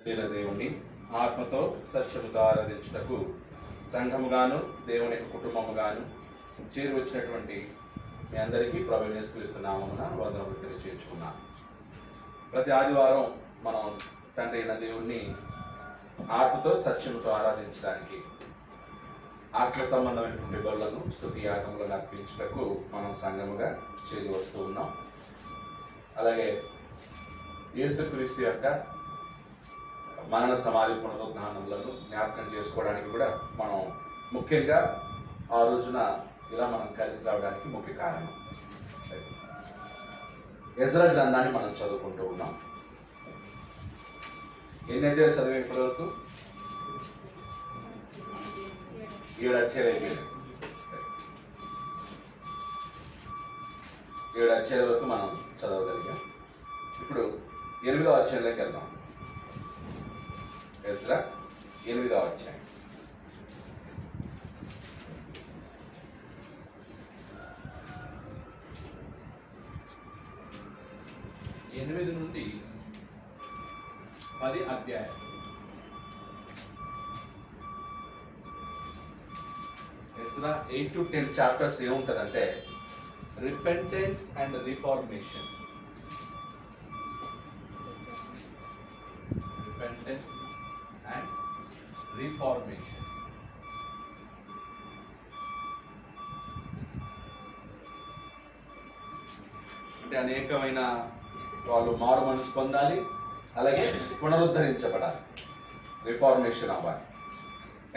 దేవుని ఆత్మతో సత్యముతో ఆరాధించుటకు సంఘముగాను దేవుని యొక్క కుటుంబముగాను చేరి వచ్చినటువంటి మీ అందరికీ ప్రభువుని యేసుక్రీస్తు నామమున వందనములు తెలియజేసుకున్నాను. ప్రతి ఆదివారం మనం తండ్రి అయిన దేవుణ్ణి ఆత్మతో సత్యముతో ఆరాధించడానికి ఆత్మ సంబంధమైనటువంటి బలులను స్తుతి యాగములను అర్పించుటకు మనం సంఘముగా చేరి వస్తూ ఉన్నాం. అలాగే యేసుక్రీస్తు యొక్క మరణ సమాధి పునరుద్ధానములను జ్ఞాపకం చేసుకోవడానికి కూడా మనం ముఖ్యంగా ఆ రోజున ఇలా మనం కలిసి రావడానికి ముఖ్య కారణం. ఎజ్రా గ్రంథాన్ని మనం చదువుకుంటూ ఉన్నాం. ఎన్ని అధ్యాయాలు చదివే ఇప్పటివరకు? 7 అధ్యాయాలు. 7 అధ్యాయాల వరకు మనం చదవగలిగాం. ఇప్పుడు 8వ అధ్యాయంలోకి వెళ్దాం. ఎజ్రా 8వ అధ్యాయం. ఎనిమిది నుండి 10 అధ్యాయం. ఎజ్రా 8 to 10 చాప్టర్స్ ఏముంటుందంటే repentance and reformation. Repentance and reformation. అంటే అనేకమైన వాళ్ళు మారు మనసు పొందాలి, అలాగే పునరుద్ధరించబడాలి, రిఫార్మేషన్ అవ్వాలి.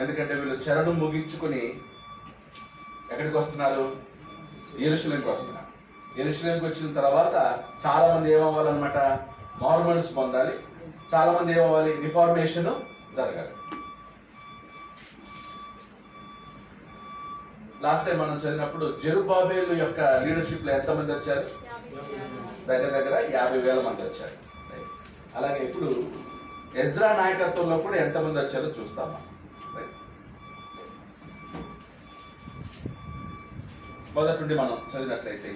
ఎందుకంటే వీళ్ళు చెరను ముగించుకుని ఎక్కడికి వస్తున్నారు? యెరూషలేముకి వస్తున్నారు. యెరూషలేముకి వచ్చిన తర్వాత చాలా మంది ఏమవ్వాలన్నమాట? మారు మనసు పొందాలి. చాలా మంది ఏమవ్వాలి? రిఫార్మేషన్ జరగాలి. లాస్ట్ టైం మనం చదివినప్పుడు జెరుబ్బాబెలు యొక్క లీడర్షిప్ లో ఎంతమంది వచ్చారు? దగ్గర 50,000 మంది వచ్చారు. అలాగే ఇప్పుడు ఎజ్రా నాయకత్వంలో కూడా ఎంతమంది వచ్చారో చూస్తామా. మొదటి నుండి మనం చదివినట్లయితే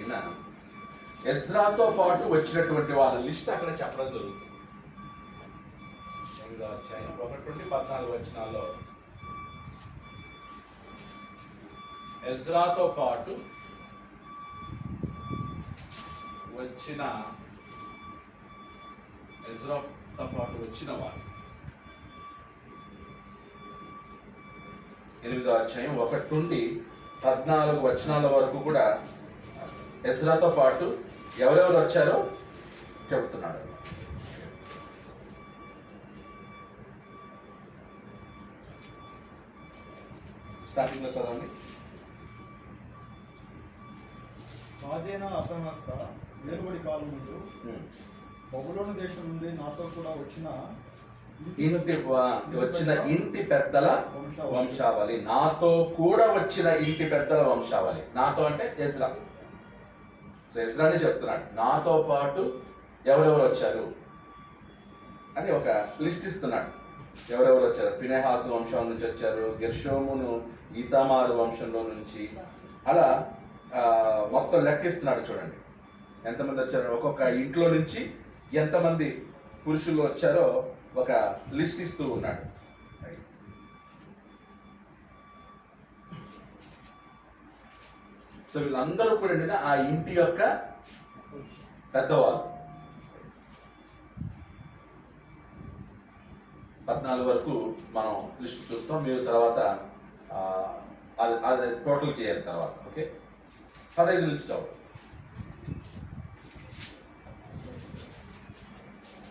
ఎజ్రాతో పాటు వచ్చినటువంటి వాళ్ళ లిస్ట్ అక్కడ చెప్పడం జరుగుతుంది. 8వ అధ్యాయం 1 నుండి 14 వచనాల్లో ఎజ్రాతో పాటు వచ్చిన వాళ్ళు 8వ అధ్యాయం 1 నుండి 14 వచనాల వరకు కూడా ఎజ్రాతో పాటు ఎవరెవరు వచ్చారో చెబుతున్నాడు. స్టార్టింగ్ లో చదవండి. రాజైన అతనస్త వెలువడి కాలం ముందు బబులోను దేశం నుండి నాతో కూడా వచ్చిన ఇంటి పెద్దల వంశావళి. నాతో కూడా వచ్చిన ఇంటి పెద్దల వంశావళి. నాతో అంటే ఎజ్రా. సో ఎజ్రాని చెప్తున్నాడు నాతో పాటు ఎవరెవరు వచ్చారు అని ఒక లిస్ట్ ఇస్తున్నాడు. ఎవరెవరు వచ్చారు? ఫినెహాసు వంశం నుంచి వచ్చారు, గెర్షోమును ఈతామారు వంశంలో నుంచి, అలా మొత్తం లెక్కిస్తున్నాడు. చూడండి ఎంతమంది వచ్చారు, ఒక్కొక్క ఇంట్లో నుంచి ఎంతమంది పురుషులు వచ్చారో ఒక లిస్ట్ ఇస్తూ ఉన్నాడు. సో వీళ్ళందరూ కూడా ఆ ఇంటి యొక్క పెద్దవాళ్ళు. 14 వరకు మనం లిస్ట్ చూస్తాం. మీరు తర్వాత అది టోటల్ చేయాలి తర్వాత. ఓకే, 15 నుంచి చదువు.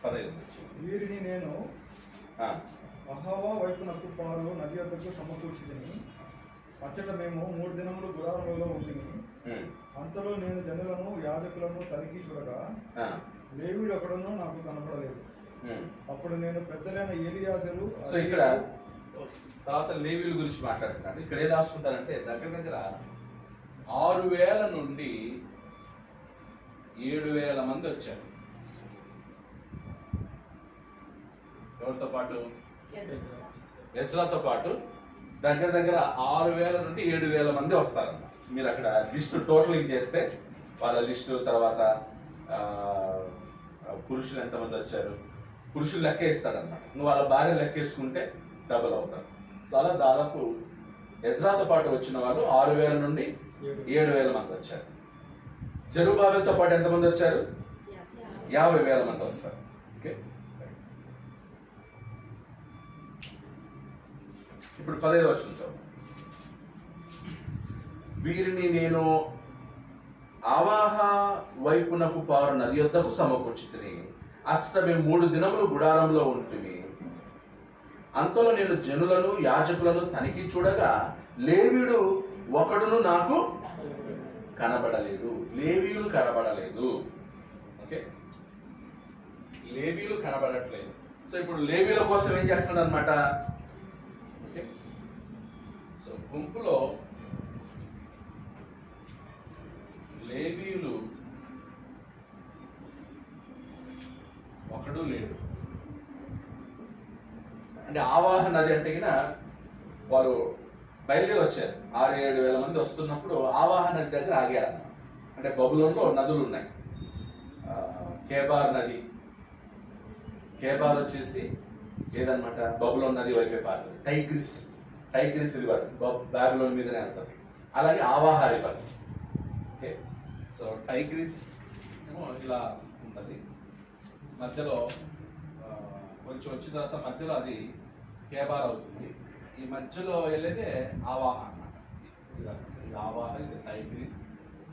15 నుంచి. వీరిని నేను అహవా వైపునకు పారు నది వద్దకు సమకూర్చితిని. అచ్చట మేము 3 దినములు గుడారములో ఉంచిని. అంతలో నేను జనులను యాజకులను తనిఖీ చూడగా లేవీడు ఒకడును నాకు కనపడలేదు. అప్పుడు నేను పెద్దలైన ఏలియాజరు. సో ఇక్కడ తర్వాత లేవీల గురించి మాట్లాడుతున్నాడు. ఇక్కడ ఏం రాసుకుంటారంటే దగ్గర 6,000 నుండి 7,000 మంది వచ్చారు. ఎవరితో పాటు? ఎజ్రాతో పాటు దగ్గర 6,000 నుండి 7,000 మంది వస్తారన్నమాట. మీరు అక్కడ లిస్టు టోటలింగ్ చేస్తే వాళ్ళ లిస్టు తర్వాత పురుషులు ఎంతమంది వచ్చారు, పురుషులు లెక్క ఇస్తాడన్నమాట. నువ్వు వాళ్ళ భార్య లెక్కేసుకుంటే డబుల్ అవుతారు. సో అలా దాదాపు ఎజ్రాతో పాటు వచ్చిన వాళ్ళు 6,000 నుండి 7,000 మంది వచ్చారు. జెరుబ్బాబెల్తో పాటు ఎంతమంది వచ్చారు? 50,000 మంది వస్తారు. ఓకే, ఇప్పుడు 15వ వచనంతో, వీరిని నేను ఆవాహ వైపునకు పారు నది యొద్దకు సమకూర్చితిని. అచ్చట మేము 3 దినములు గుడారంలో ఉంటుంది. అంతలో నేను జనులను యాజకులను తనిఖీ చూడగా లేవీయుడు ఒకడును నాకు కనబడలేదు. లేవీయులు కనబడలేదు. ఓకే, లేవీయులు కనబడట్లేదు. సో ఇప్పుడు లేవీయుల కోసం ఏం చేస్తున్నాడు అనమాట? ఓకే, సో గుంపులో లేవీయులు ఒకడు లేడు. అంటే ఆవాహ నది అంటే గిన వారు బయలుదేరి వచ్చారు. 6,000-7,000 మంది వస్తున్నప్పుడు ఆవాహ నది దగ్గర ఆగారు. అంటే బబులోన్లో నదులు ఉన్నాయి. కేబార్ నది, కేబార్ వచ్చేసి ఏదన్నమాట బబులోన్ నది వైపే పారు. టైగ్రిస్ రివర్ బాబిలోన్ మీదనే వెళ్తుంది. అలాగే ఆవాహ రివర్. ఓకే, సో టైగ్రిస్ ఏమో ఇలా ఉంటుంది, మధ్యలో కొంచెం వచ్చిన తర్వాత మధ్యలో అది కేబార్ అవుతుంది. ఈ మధ్యలో వెళ్ళేదే ఆవాహ అన్నమాట. ఇది ఆవాహ, ఇది టైగ్రిస్,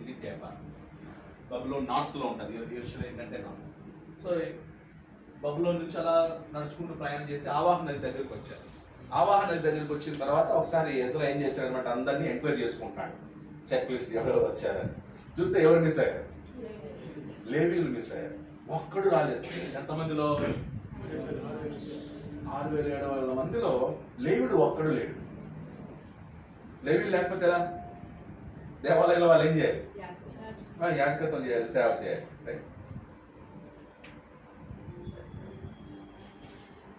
ఇది కేబార్. బబులోన్ నార్త్లో ఉంటుంది. యెరూషలేం ఏంటంటే నార్త్. సో బబులోన్ నుంచి అలా నడుచుకుంటూ ప్రయాణం చేసి ఆవాహ నది దగ్గరికి వచ్చారు. ఆవాహ నది దగ్గరికి వచ్చిన తర్వాత ఒకసారి ఎజ్రా ఏం చేశారనమాట, అందరినీ ఎంక్వైరీ చేసుకుంటాడు. చెక్ లిస్ట్ ఎవరెవరు వచ్చారని చూస్తే ఎవరు మిస్ అయ్యారు? లేవీయులు మిస్ అయ్యారు. ఒక్కడు రాలేదు. ఎంతమందిలో? 6,700 మందిలో లేవీయుడు ఒక్కడు లేడు. లేవీయులు లేకపోతే ఎలా? దేవాలయంలో వాళ్ళు ఏం చేయాలి? యాజకత్వం చేయాలి, సేవ చేయాలి. రైట్,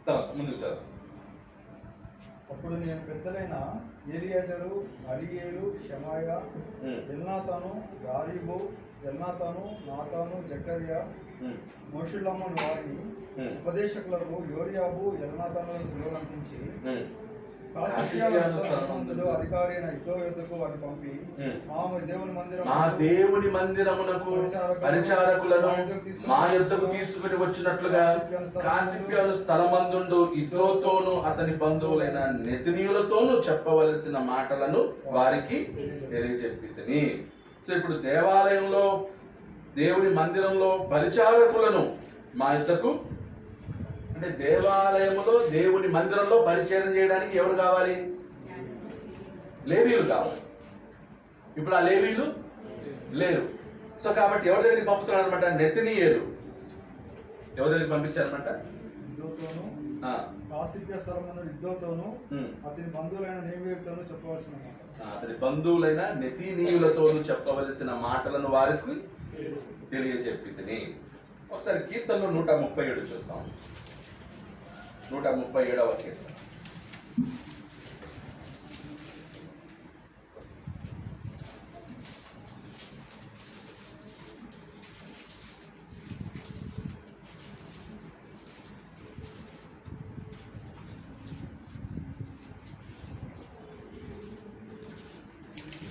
తర్వాత ముందుకు చదువు. అప్పుడు నేను పెద్దలైన ఎలియాజరు, అరీయేలు, షమాయా, ఎల్నాతాను, గారీబు, ఎల్నాతాను, నాతాను, జకర్యా, మోషుల్లమ్మను వారిని ఉపదేశకులకు యోరియాబు, ఎల్నాతానులను పిలువనంపించి అధికారి అయిన ఇద్దో యొద్దకు వారిని పంపి మా దేవుని మందిరమునకు పరిచారకులను మా యొద్దకు తీసుకుని వచ్చినట్లుగా కాసిప్యాను స్థలమందుండు ఇద్దోతోను అతని బంధువులైన నెతనీయులతోనూ చెప్పవలసిన మాటలను వారికి తెలియజెప్పితిని. సో ఇప్పుడు దేవాలయంలో, దేవుని మందిరంలో పరిచారకులను మా యొద్దకు, అంటే దేవాలయములో దేవుని మందిరంలో పరిచయం చేయడానికి ఎవరు కావాలి? లేవీయులు కావాలి. ఇప్పుడు ఆ లేవీయులు లేరు. సో కాబట్టి ఎవరి దగ్గరికి పంపుతున్నాడు అనమాట? నెతనీయేలు ఎవరి దగ్గరికి పంపించారనమాట? ఇద్దోతోను, అతని బంధువులైన నేవీయులతోనూ చెప్పవలసిన అతని బంధువులైన నెతనీయులతోనూ చెప్పవలసిన మాటలను వారికి తెలియజెప్పితిని. ఒకసారి కీర్తనలో 137 చూద్దాం. 137వ కీర్తన.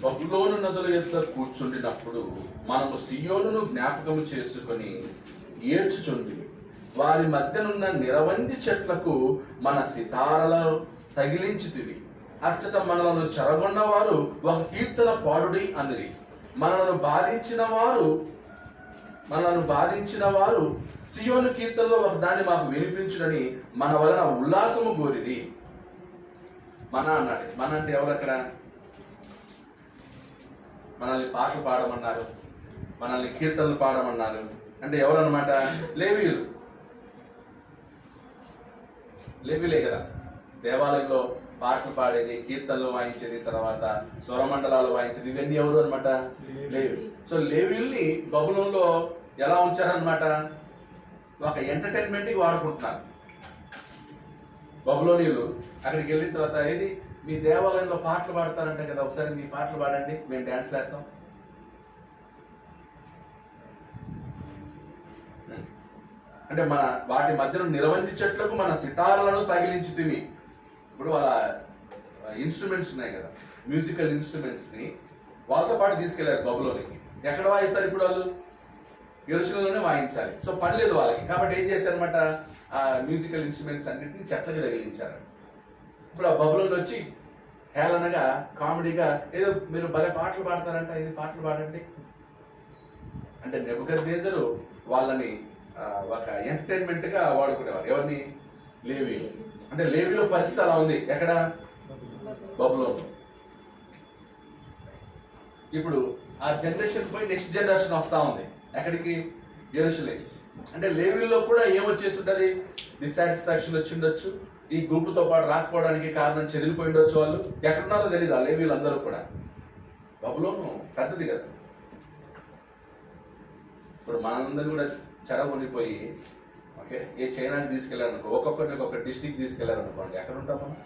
బబులోను నదుల యొద్ద కూర్చుండినప్పుడు మనము సియోనును జ్ఞాపకము చేసుకొని ఏడ్చుచుండి వారి మధ్యనున్న నిరవంది చెట్లకు మన సితారలో తగిలించితివి. అచ్చట మనలను చెరగొన్న వారు ఒక కీర్తన పాడుడి అనిరి. మనలను బాధించిన వారు సియోను కీర్తనలో ఒక దాన్ని మాకు వినిపించుడని మన వలన ఉల్లాసము కోరిరి. మన అన్నాడు. మన అంటే ఎవరక్కడ? మనల్ని పాటలు పాడమన్నారు, మనల్ని కీర్తనలు పాడమన్నారు. అంటే ఎవరన్నమాట? లేవీయులు. లేవీలే కదా దేవాలయంలో పాటలు పాడేది, కీర్తనలు వాయించేది, తర్వాత స్వరమండలాలు వాయించేది. ఇవన్నీ ఎవరు అనమాట? లేవి. సో లేవీయుల్ని బబులోన్లో ఎలా ఉంచారనమాట? ఒక ఎంటర్టైన్మెంట్కి వాడుకుంటున్నారు. బబులోనియులు అక్కడికి వెళ్ళిన తర్వాత ఏది మీ దేవాలయంలో పాటలు పాడతారంట కదా, ఒకసారి మీ పాటలు పాడండి, మేము డ్యాన్స్ వేస్తాం. అంటే మన వాటి మధ్యలో నిరవంజి చెట్లకు మన సితారలను తగిలించి తిని. ఇప్పుడు వాళ్ళ ఇన్స్ట్రుమెంట్స్ ఉన్నాయి కదా, మ్యూజికల్ ఇన్స్ట్రుమెంట్స్ ని వాళ్ళతో పాటు తీసుకెళ్లారు బబులోనికి. ఎక్కడ వాయిస్తారు ఇప్పుడు వాళ్ళు? యెరూషలేములోనే వాయించాలి. సో పని లేదు వాళ్ళకి. కాబట్టి ఏం చేశారనమాట, ఆ మ్యూజికల్ ఇన్స్ట్రుమెంట్స్ అన్నింటినీ చెట్లకి తగిలించారు. ఇప్పుడు ఆ బబులోని వచ్చి హేళనగా కామెడీగా ఏదో మీరు భలే పాటలు పాడతారంట, ఇది పాటలు పాడండి అంటే నెబుకద్నెజరు వాళ్ళని ఒక ఎంటర్టైన్మెంట్ గా వాడుకునేవారు. ఎవరిని? లేవీలు. అంటే లేవీలో పరిస్థితి అలా ఉంది. ఎక్కడ? బబులోను. ఇప్పుడు ఆ జనరేషన్ పోయి నెక్స్ట్ జనరేషన్ వస్తా ఉంది. ఎక్కడికి? యెరూషలేము. అంటే లేవీల్లో కూడా ఏమొచ్చేసి ఉంటుంది? డిస్సాటిస్ఫాక్షన్ వచ్చి ఉండొచ్చు. ఈ గ్రూపుతో పాటు రాకపోవడానికి కారణం చెదిరిపోయి ఉండొచ్చు. వాళ్ళు ఎక్కడున్నారో తెలియదు ఆ లేవీలు అందరూ కూడా. బబులోను పెద్దది కదా. ఇప్పుడు మనందరూ కూడా చెరగొనిపోయి ఓకే ఏ చైనాకి తీసుకెళ్లారనుకో, ఒక్కొక్కరిని ఒక్కొక్క డిస్టిక్ తీసుకెళ్లారనుకోండి, ఎక్కడ ఉంటాం మనం?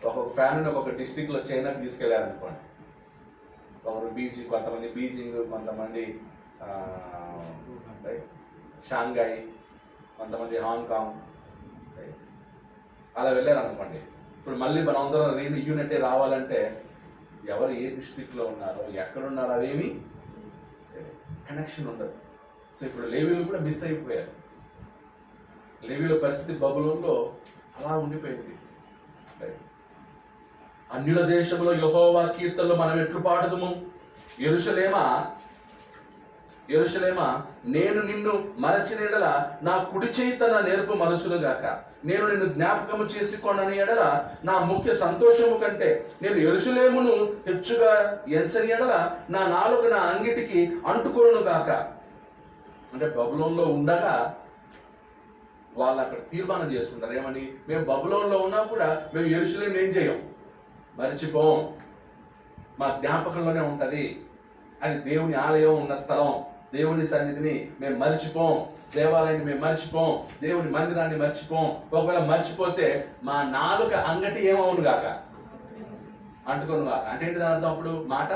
ఒక్కొక్క ఫ్యామిలీని ఒక్కొక్క డిస్టిక్ లో చైనాకి తీసుకెళ్లారనుకోండి, ఒకరు బీజింగ్, కొంతమంది బీజింగ్, కొంతమంది షాంఘాయ్, కొంతమంది హాంకాంగ్, అలా వెళ్ళారనుకోండి. ఇప్పుడు మళ్ళీ మనం అందరం యూనిటీ రావాలంటే ఎవరు ఏ డిస్ట్రిక్ట్ లో ఉన్నారో ఎక్కడున్నారో అవేమి కనెక్షన్ ఉండదు. సో ఇప్పుడు లేవీలు కూడా మిస్ అయిపోయారు. లేవీల పరిస్థితి బబులోన్లో అలా ఉండిపోయింది. అన్యుల దేశంలో యెహోవా కీర్తనలు మనం ఎట్లు పాడుదుము? యెరూషలేమా, నేను నిన్ను మరచిన ఎడల నా కుడి చేయి తన నేర్పు మరచును గాక. నేను నిన్ను జ్ఞాపకము చేసుకొనని ఎడల నా ముఖ్య సంతోషము కంటే నేను యెరూషలేమును హెచ్చుగా ఎంచని ఎడల నా నాలుక నా అంగిటికి అంటుకొనును గాక. అంటే బబులోన్లో ఉండగా వాళ్ళు అక్కడ తీర్మానం చేసుకుంటారు. ఏమని? మేము బబులోన్లో ఉన్నా కూడా మేము యెరూషలేమును ఏం చేయం, మర్చిపోం, మా జ్ఞాపకంలోనే ఉంటది. అది దేవుని ఆలయం ఉన్న స్థలం, దేవుని సన్నిధిని మేము మర్చిపోం, దేవాలయాన్ని మేము మర్చిపోం, దేవుని మందిరాన్ని మర్చిపోం. ఒకవేళ మర్చిపోతే మా నాలుక అంగటి ఏమవును గాక, అంటుకోను గాక. అంటే ఏంటి దాని అర్థం? అప్పుడు మాట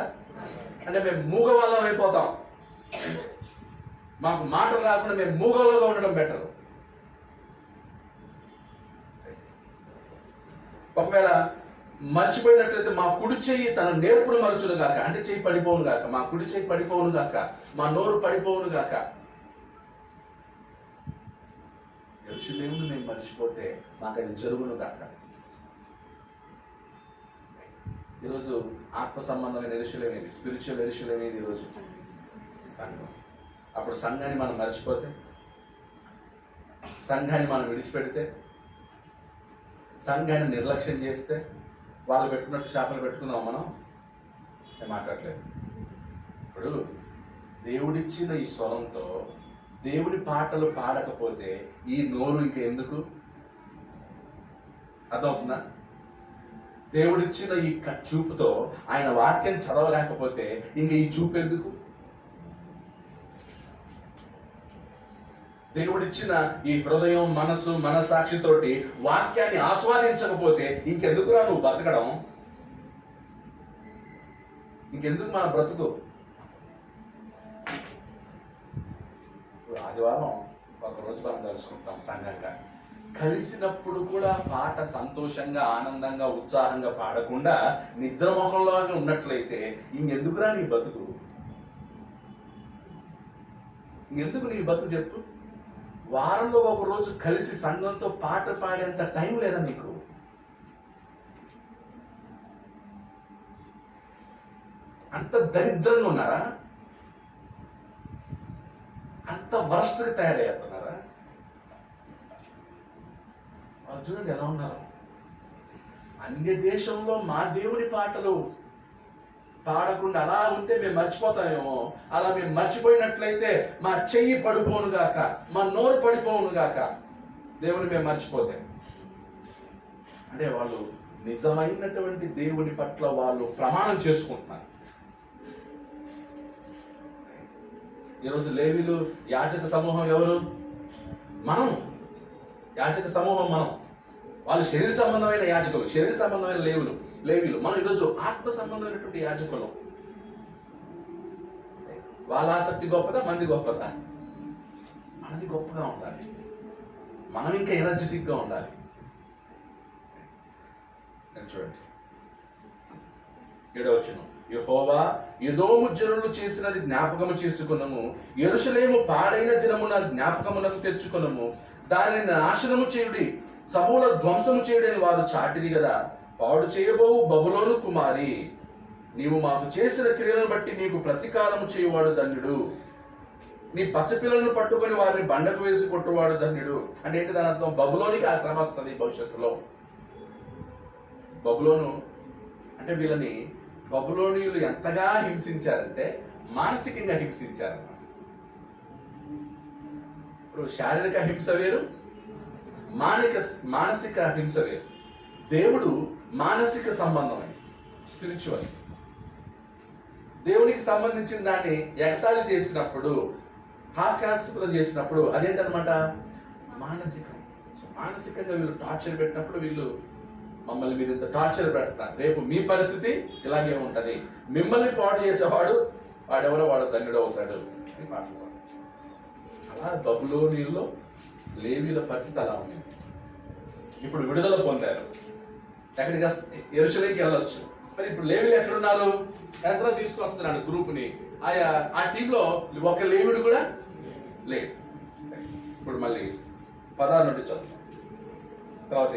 అంటే మేము మూగవాళ్ళం అయిపోతాం. మాకు మాటలు రాకుండా మేము మూగవాళ్ళుగా ఉండడం బెటర్. ఒకవేళ మర్చిపోయినట్లయితే మా కుడి చెయ్యి తన నేర్పును మరచును గాక. అంటే చెయ్యి పడిపోవును గాక, మా కుడి చెయ్యి పడిపోవును గాక, మా నోరు పడిపోవును గాక. యెరూషలేమును మేము మర్చిపోతే మాకు అది జరుగును గాక. ఈరోజు ఆత్మ సంబంధమైన యెరూషలేము ఏది? స్పిరిచువల్ యెరూషలేము ఏది? ఈరోజు సంఘం. అప్పుడు సంఘాన్ని మనం మర్చిపోతే, సంఘాన్ని మనం విడిచిపెడితే, సంఘాన్ని నిర్లక్ష్యం చేస్తే, వాళ్ళు పెట్టుకున్నట్టు చేపలు పెట్టుకుందాం మనం. నేను మాట్లాడలేదు. ఇప్పుడు దేవుడిచ్చిన ఈ స్వరంతో దేవుని పాటలు పాడకపోతే ఈ నోరు ఇంక ఎందుకు? అదవుతుందా? దేవుడిచ్చిన ఈ చూపుతో ఆయన వాక్యం చదవలేకపోతే ఇంక ఈ చూపు ఎందుకు? దేవుడిచ్చిన ఈ హృదయం, మనసు, మనసాక్షితోటి వాక్యాన్ని ఆస్వాదించకపోతే ఇంకెందుకురా నువ్వు బతకడం? ఇంకెందుకు మన బ్రతుకు? ఆదివారం ఒకరోజు మనం తెలుసుకుంటాం సంఘంగా. కలిసినప్పుడు కూడా పాట సంతోషంగా, ఆనందంగా, ఉత్సాహంగా పాడకుండా నిద్రమోహంలోనే ఉన్నట్లయితే ఇంకెందుకురా నీ బతుకు? ఇంకెందుకు నీ బతుకు చెప్పు? వారంలో ఒక రోజు కలిసి సంఘంతో పాట పాడేంత టైం లేదా నీకు? అంత దరిద్రంగా ఉన్నారా? అంత వరస్ట్గా తయారయ్తున్నారా? చూడండి ఎలా ఉన్నారు. అన్య దేశంలో మా దేవుని పాటలు పాడకుండా అలా ఉంటే మేము మర్చిపోతామేమో. అలా మేము మర్చిపోయినట్లయితే మా చెయ్యి పడిపోను గాక, మా నోరు పడిపోవును గాక, దేవుని మేము మర్చిపోతే. అంటే వాళ్ళు నిజమైనటువంటి దేవుని పట్ల వాళ్ళు ప్రమాణం చేసుకుంటున్నారు. ఈరోజు లేవీలు యాజక సమూహం ఎవరు? మనం. యాజక సమూహం మనం. వాళ్ళు శరీర సంబంధమైన యాజకులు, శరీర సంబంధమైన లేవీలు. మనం ఈరోజు ఆత్మ సంబంధమైనటువంటి యాజకులు. వాళ్ళ ఆసక్తి గొప్పదా, మంది గొప్పదా? మనది గొప్పగా ఉండాలి, మనం ఇంకా ఎనర్జెటిక్గా ఉండాలి. చూడండి 7వ వచనం, యెహోవా ఎదోము జనులు చేసినది జ్ఞాపకము చేసుకున్నాము, యెరూషలేము పాడైన దినమున జ్ఞాపకమునకు తెచ్చుకున్నాము, దానిని నాశనము చేయుడి, సమూల ధ్వంసము చేయుడని వారు చాటిది కదా. పాడు చేయబోవు బబులోను కుమారి, నీవు మాకు చేసిన క్రియలను బట్టి నీకు ప్రతీకారము చేయువాడు ధన్యుడు. నీ పసిపిల్లలను పట్టుకొని వారిని బండకు వేసి కొట్టువాడు ధన్యుడు. అంటే ఏంటి దాని అర్థం? బబులోనికి ఆ శ్రమ వస్తుంది భవిష్యత్తులో. బబులోను అంటే వీళ్ళని బబులోనీయులు ఎంతగా హింసించారంటే మానసికంగా హింసించారన్నమాట. ఇప్పుడు శారీరక హింస వేరు, మానసిక హింస వేరు. దేవుడు మానసిక సంబంధం, స్పిరిచువల్. దేవునికి సంబంధించిన దాన్ని ఎగతాళి చేసినప్పుడు, హాస్యాస్పదం చేసినప్పుడు అదేంటనమాట? మానసికం. మానసికంగా వీళ్ళు టార్చర్ పెట్టినప్పుడు వీళ్ళు మమ్మల్ని మీరు ఇంత టార్చర్ పెడుతున్నారు, రేపు మీ పరిస్థితి ఇలాగే ఉంటది, మిమ్మల్ని పాడు చేసేవాడు వాడెవరో వాడు ధన్యుడు అవుతాడు అని మాట్లాడారు. అలా బబులోనీయుల్లో లేవీల పరిస్థితి అలా ఉంది. ఇప్పుడు విడుదల పొందారు, ఎక్కడికి యెరూషలేముకి వెళ్ళొచ్చు. మరి ఇప్పుడు లేవీలు ఎక్కడున్నారు? ఎజ్రా తీసుకొస్తున్నాడు గ్రూప్ని. ఆ టీంలో ఒక లేవీడు కూడా లేదు. ఇప్పుడు మళ్ళీ 16 నుండి చదువుతాం, తర్వాత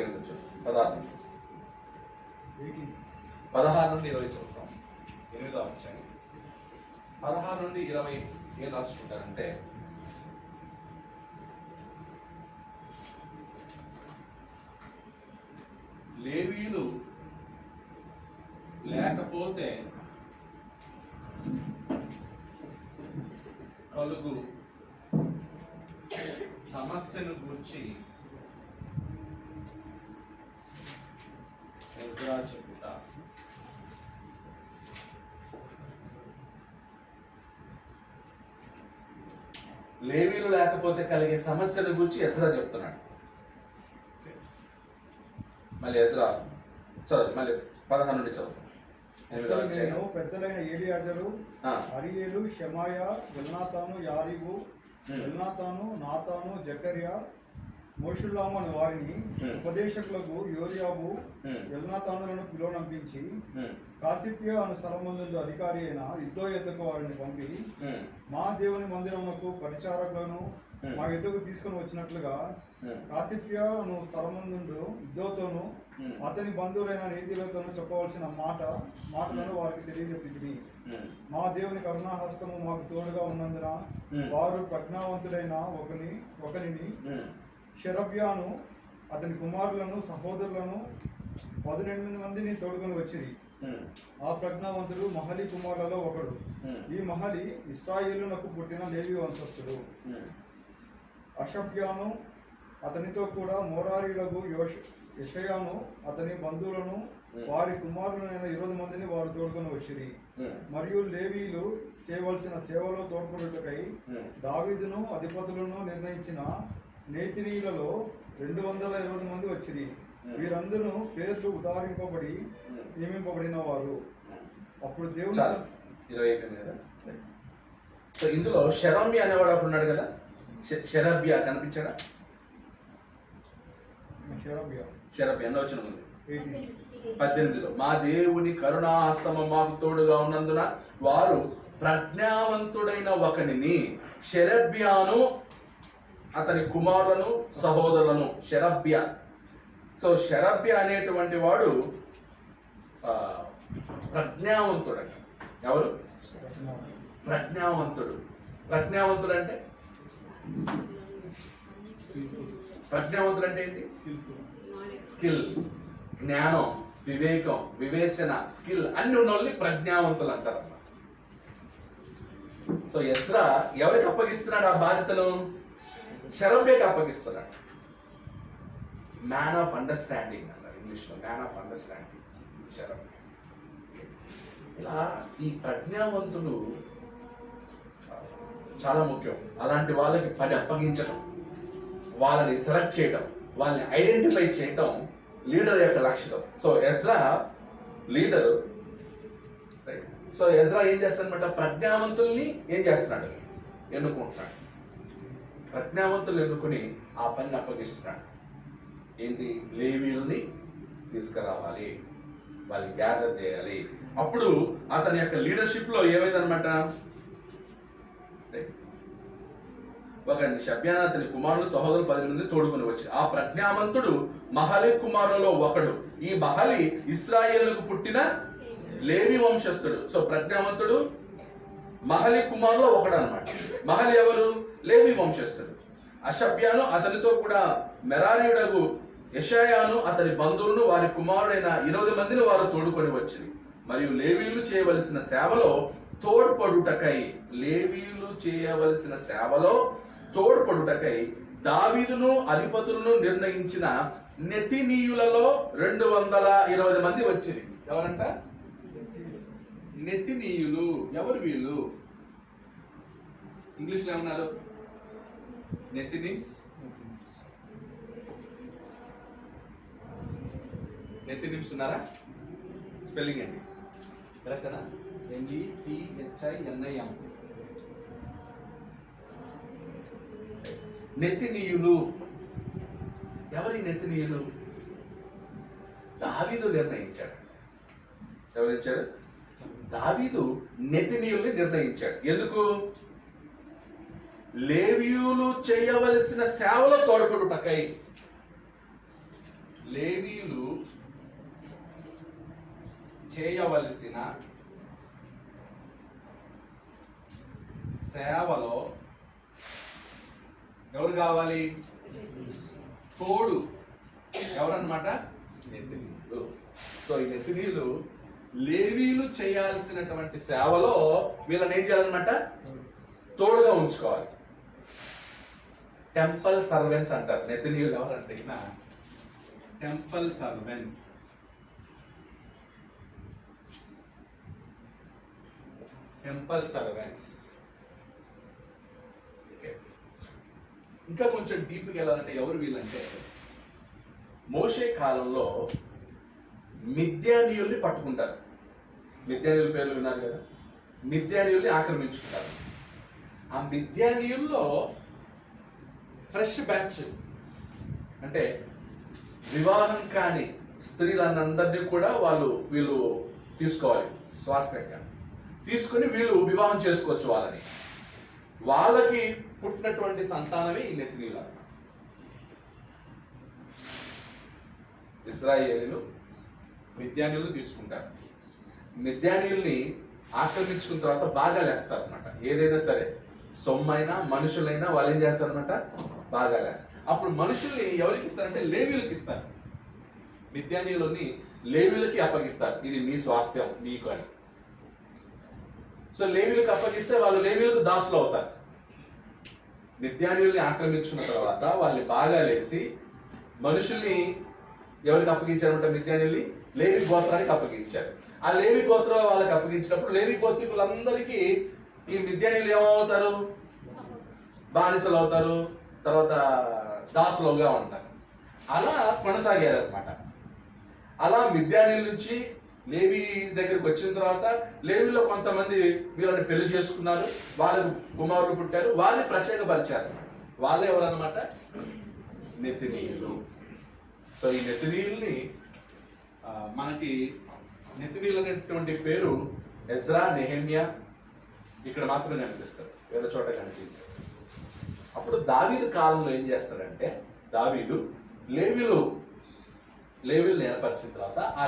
16 నుండి 20 చదువుతాం. 8వ అధ్యాయం 16 నుండి 20 ఏం రాసుకుంటారంటే, లేవీయులు లేకపోతే కలుగు సమస్యను గురించి ఎజ్రా చెప్పుట. లేవీయులు లేకపోతే కలిగే సమస్యల గురించి ఎజ్రా చెప్తున్నాడు. మళ్ళీ ఎజ్రా చదువు, మళ్ళీ 16 నుండి చదువు. నేను పెద్దలైన ఏలియాజరు, అరీయేలు, షెమాయా, ఎల్నాతాను, యారీబు, ఎల్నాతాను, నాతాను, జకర్యా, మోషుల్లాము అనే వారిని ఉపదేశకులకు యోరియాబు, ఎల్నాతానులను పిలువనంపించి కాసిప్యా అను స్థలమందు అధికారి అయిన ఇద్దో ఎద్దకు వారిని పంపి, మా దేవుని మందిరమునకు పరిచారకులను మా ఎద్దుకు తీసుకుని వచ్చినట్లుగా కాసిప్యా అను స్థలమందు ఇద్దోతోను అతని బంధువులైన నీతిలతోనూ చెప్పవలసిన మాటలను వారికి తెలియజెప్పింది. మా దేవుని కరుణాహస్తము మాకు తోడుగా ఉన్నందున వారు ప్రజ్ఞావంతుడైన ఒకనిని షెరబ్యాను, అతని కుమారులను, సహోదరులను 18 మందిని తోడుకొని వచ్చిరి. ఆ ప్రజ్ఞావంతుడు మహలి కుమారులలో ఒకడు. ఈ మహలి ఇశ్రాయేలునకు పుట్టిన లేవి వంశస్థుడు. అషబ్యాను, అతనితో కూడా మోరారీలకు యెషయాను, అతని బంధువులను, వారి కుమారులైన 20 మందిని వారు తోడుకొని వచ్చిరి. మరియు లేవీలు చేయవలసిన సేవలో తోడ్పడుటకై దావీదును అధిపతులను నిర్ణయించిన నేతినీయులలో 220 మంది వచ్చిరి. వీరందరూ పేర్లు ఉదాహరింపబడి నియమింపబడిన వారు. అప్పుడు దేవుడు సో ఇందులో షెరబ్యా అనేవాడు అప్పుడు ఉన్నాడు కదా, షెరబ్యా కనిపించాడా? షెరబ్యా ఎన్నో వచ్చిన ఉంది 18లో, మా దేవుని కరుణాహస్తము మాకు తోడుగా ఉన్నందున వారు ప్రజ్ఞావంతుడైన ఒకనిని, షెరబ్యాను, అతని కుమారులను, సహోదరులను. షెరబ్యా. సో షెరబ్యా అనేటువంటి వాడు ప్రజ్ఞావంతుడు. ఎవరు? ప్రజ్ఞావంతుడు. ప్రజ్ఞావంతుడు అంటే ఏంటి? స్కిల్, జ్ఞానం, వివేకం, వివేచన, స్కిల్ అన్ని ఉన్న వాళ్ళని ప్రజ్ఞావంతులు అంటారు. సో ఎజ్రా ఎవరికి అప్పగిస్తున్నాడు ఆ బాధ్యతను? షెరబ్యాకి అప్పగిస్తున్నాడు. మ్యాన్ ఆఫ్ అండర్స్టాండింగ్ అన్నారు ఇంగ్లీష్లో, మ్యాన్ ఆఫ్ అండర్స్టాండింగ్ షెరబ్యా. ఇలా ఈ ప్రజ్ఞావంతులు చాలా ముఖ్యం. అలాంటి వాళ్ళకి పని అప్పగించడం, వాళ్ళని సెలెక్ట్ చేయడం, వాళ్ళని ఐడెంటిఫై చేయడం లీడర్ యొక్క లక్ష్యం. So Ezra leader. So Ezra ఏం చేస్తాడనమాట? ప్రజ్ఞావంతుల్ని ఏం చేస్తున్నాడు? ఎన్నుకుంటున్నాడు. ప్రజ్ఞావంతులు ఎన్నుకుని ఆ పనిని అప్పగిస్తున్నాడు. ఏంటి? లేవీయుల్ని తీసుకురావాలి, వాళ్ళని గ్యాదర్ చేయాలి. అప్పుడు అతని యొక్క లీడర్షిప్ లో ఏమైందనమాట, ఒక షబ్యాన అతని కుమారులు సహోదరులు 10 మంది తోడుకొని వచ్చి ఆ ప్రజ్ఞావంతుడు మహలి కుమారులలో ఒకడు. ఈ మహలి ఇశ్రాయేలుకు పుట్టిన లేవి వంశస్థుడు. సో ప్రజ్ఞావంతుడు మహలి కుమారులో ఒకడు అన్నమాట. మహలి ఎవరు? లేవి వంశస్థుడు. అషబ్యాను అతనితో కూడా మెరారీయుడగు యెషయాను అతని బంధువులను వారి కుమారుడైన 20 మందిని వారు తోడుకొని వచ్చింది. మరియు లేవీయులు చేయవలసిన సేవలో తోడ్పడుటకై దావీదును అధిపతులను నిర్ణయించిన నెతినీయులలో 220 మంది వచ్చింది. ఎవరంట? నెతినీయులు. ఎవరు వీళ్ళు? ఇంగ్లీష్ లో ఏమన్నారు? నెతినిమ్స్. నెతినిమ్స్ ఉన్నారా? స్పెల్లింగ్ అండి కరెక్టేనా? NETHINIM. నెతినీయులు. ఎవరి నెతినీయులు? దావీదు నిర్ణయించాడు. ఎవరిచ్చాడు? దావీదు నెతినీయుల్ని నిర్ణయించాడు. ఎందుకు? లేవీయులు చేయవలసిన సేవలో తోడ్పడుటకై. లేవీయులు చేయవలసిన సేవలో ఎవరు కావాలి? తోడు. ఎవరన్నమాట? నెతినీయులు. సో ఈ నెతినీయులు లేవీయులు చేయాల్సినటువంటి సేవలో వీళ్ళని ఏం చేయాలన్నమాట? తోడుగా ఉంచుకోవాలి. టెంపుల్ సర్వెంట్స్ అంటారు. నెతినీయులు ఎవరంటే టెంపుల్ సర్వెంట్స్. Temple servants. ఇంకా కొంచెం డీప్కి వెళ్ళాలంటే ఎవరు వీళ్ళంటే, మోషే కాలంలో మిద్యానీయుల్ని పట్టుకుంటారు. మిద్యానీయుల పేర్లు విన్నారు కదా. మిద్యానీయుల్ని ఆక్రమించుకుంటారు. ఆ మిద్యానీయుల్లో ఫ్రెష్ బ్యాచ్ అంటే వివాహం కాని స్త్రీలందరినీ కూడా వీళ్ళు తీసుకోవాలి. స్వాస్థ్యంగా తీసుకుని వీళ్ళు వివాహం చేసుకోవచ్చు. వాళ్ళకి పుట్టినటువంటి సంతానమే ఈ నెతినీయులు. ఇశ్రాయేలీయులు మిద్యానీయులు తీసుకుంటారు. మిద్యానీయుల్ని ఆక్రమించుకున్న తర్వాత బాగా లేస్తారు అనమాట. ఏదైనా సరే సొమ్మైనా మనుషులైనా వాళ్ళు ఏం చేస్తారనమాట? బాగా లేస్తారు. అప్పుడు మనుషుల్ని ఎవరికి ఇస్తారంటే లేవీయులకి ఇస్తారు. మిద్యానీయులని లేవీయులకి అప్పగిస్తారు. ఇది మీ స్వాస్థ్యం మీకు అని. సో లేవీయులకు అప్పగిస్తే వాళ్ళు లేవీయులకు దాసులు అవుతారు. మిద్యానీయుల్ని ఆక్రమించుకున్న తర్వాత వాళ్ళని బాగా లేసి మనుషుల్ని ఎవరికి అప్పగించారంటే మిద్యానీయుల్ని లేవి గోత్రానికి అప్పగించారు. ఆ లేవి గోత్రం వాళ్ళకి అప్పగించినప్పుడు లేవి గోత్రికులందరికీ ఈ మిద్యానీయులు ఏమవుతారు? బానిసలు అవుతారు. తర్వాత దాసులుగా ఉంటారు. అలా కొనసాగారు అనమాట. అలా మిద్యానీయుల నుంచి లేవి దగ్గరికి వచ్చిన తర్వాత లేవిలో కొంతమంది వీళ్ళని పెళ్లి చేసుకున్నారు. వాళ్ళకు కుమారులు పుట్టారు. వాళ్ళని ప్రత్యేకపరిచారు. వాళ్ళే ఎవరన్నమాట? నెతినీయులు. సో ఈ నెతినీయుల్ని మనకి నెతినీయులు అనేటువంటి పేరు ఎజ్రా, నెహెమ్యా ఇక్కడ మాత్రమే కనిపిస్తారు. వేరే చోట కనిపించారు. అప్పుడు దావీదు కాలంలో ఏం చేస్తాడంటే, దావీదు లేవీలు ఏర్పరిచిన తర్వాత ఆ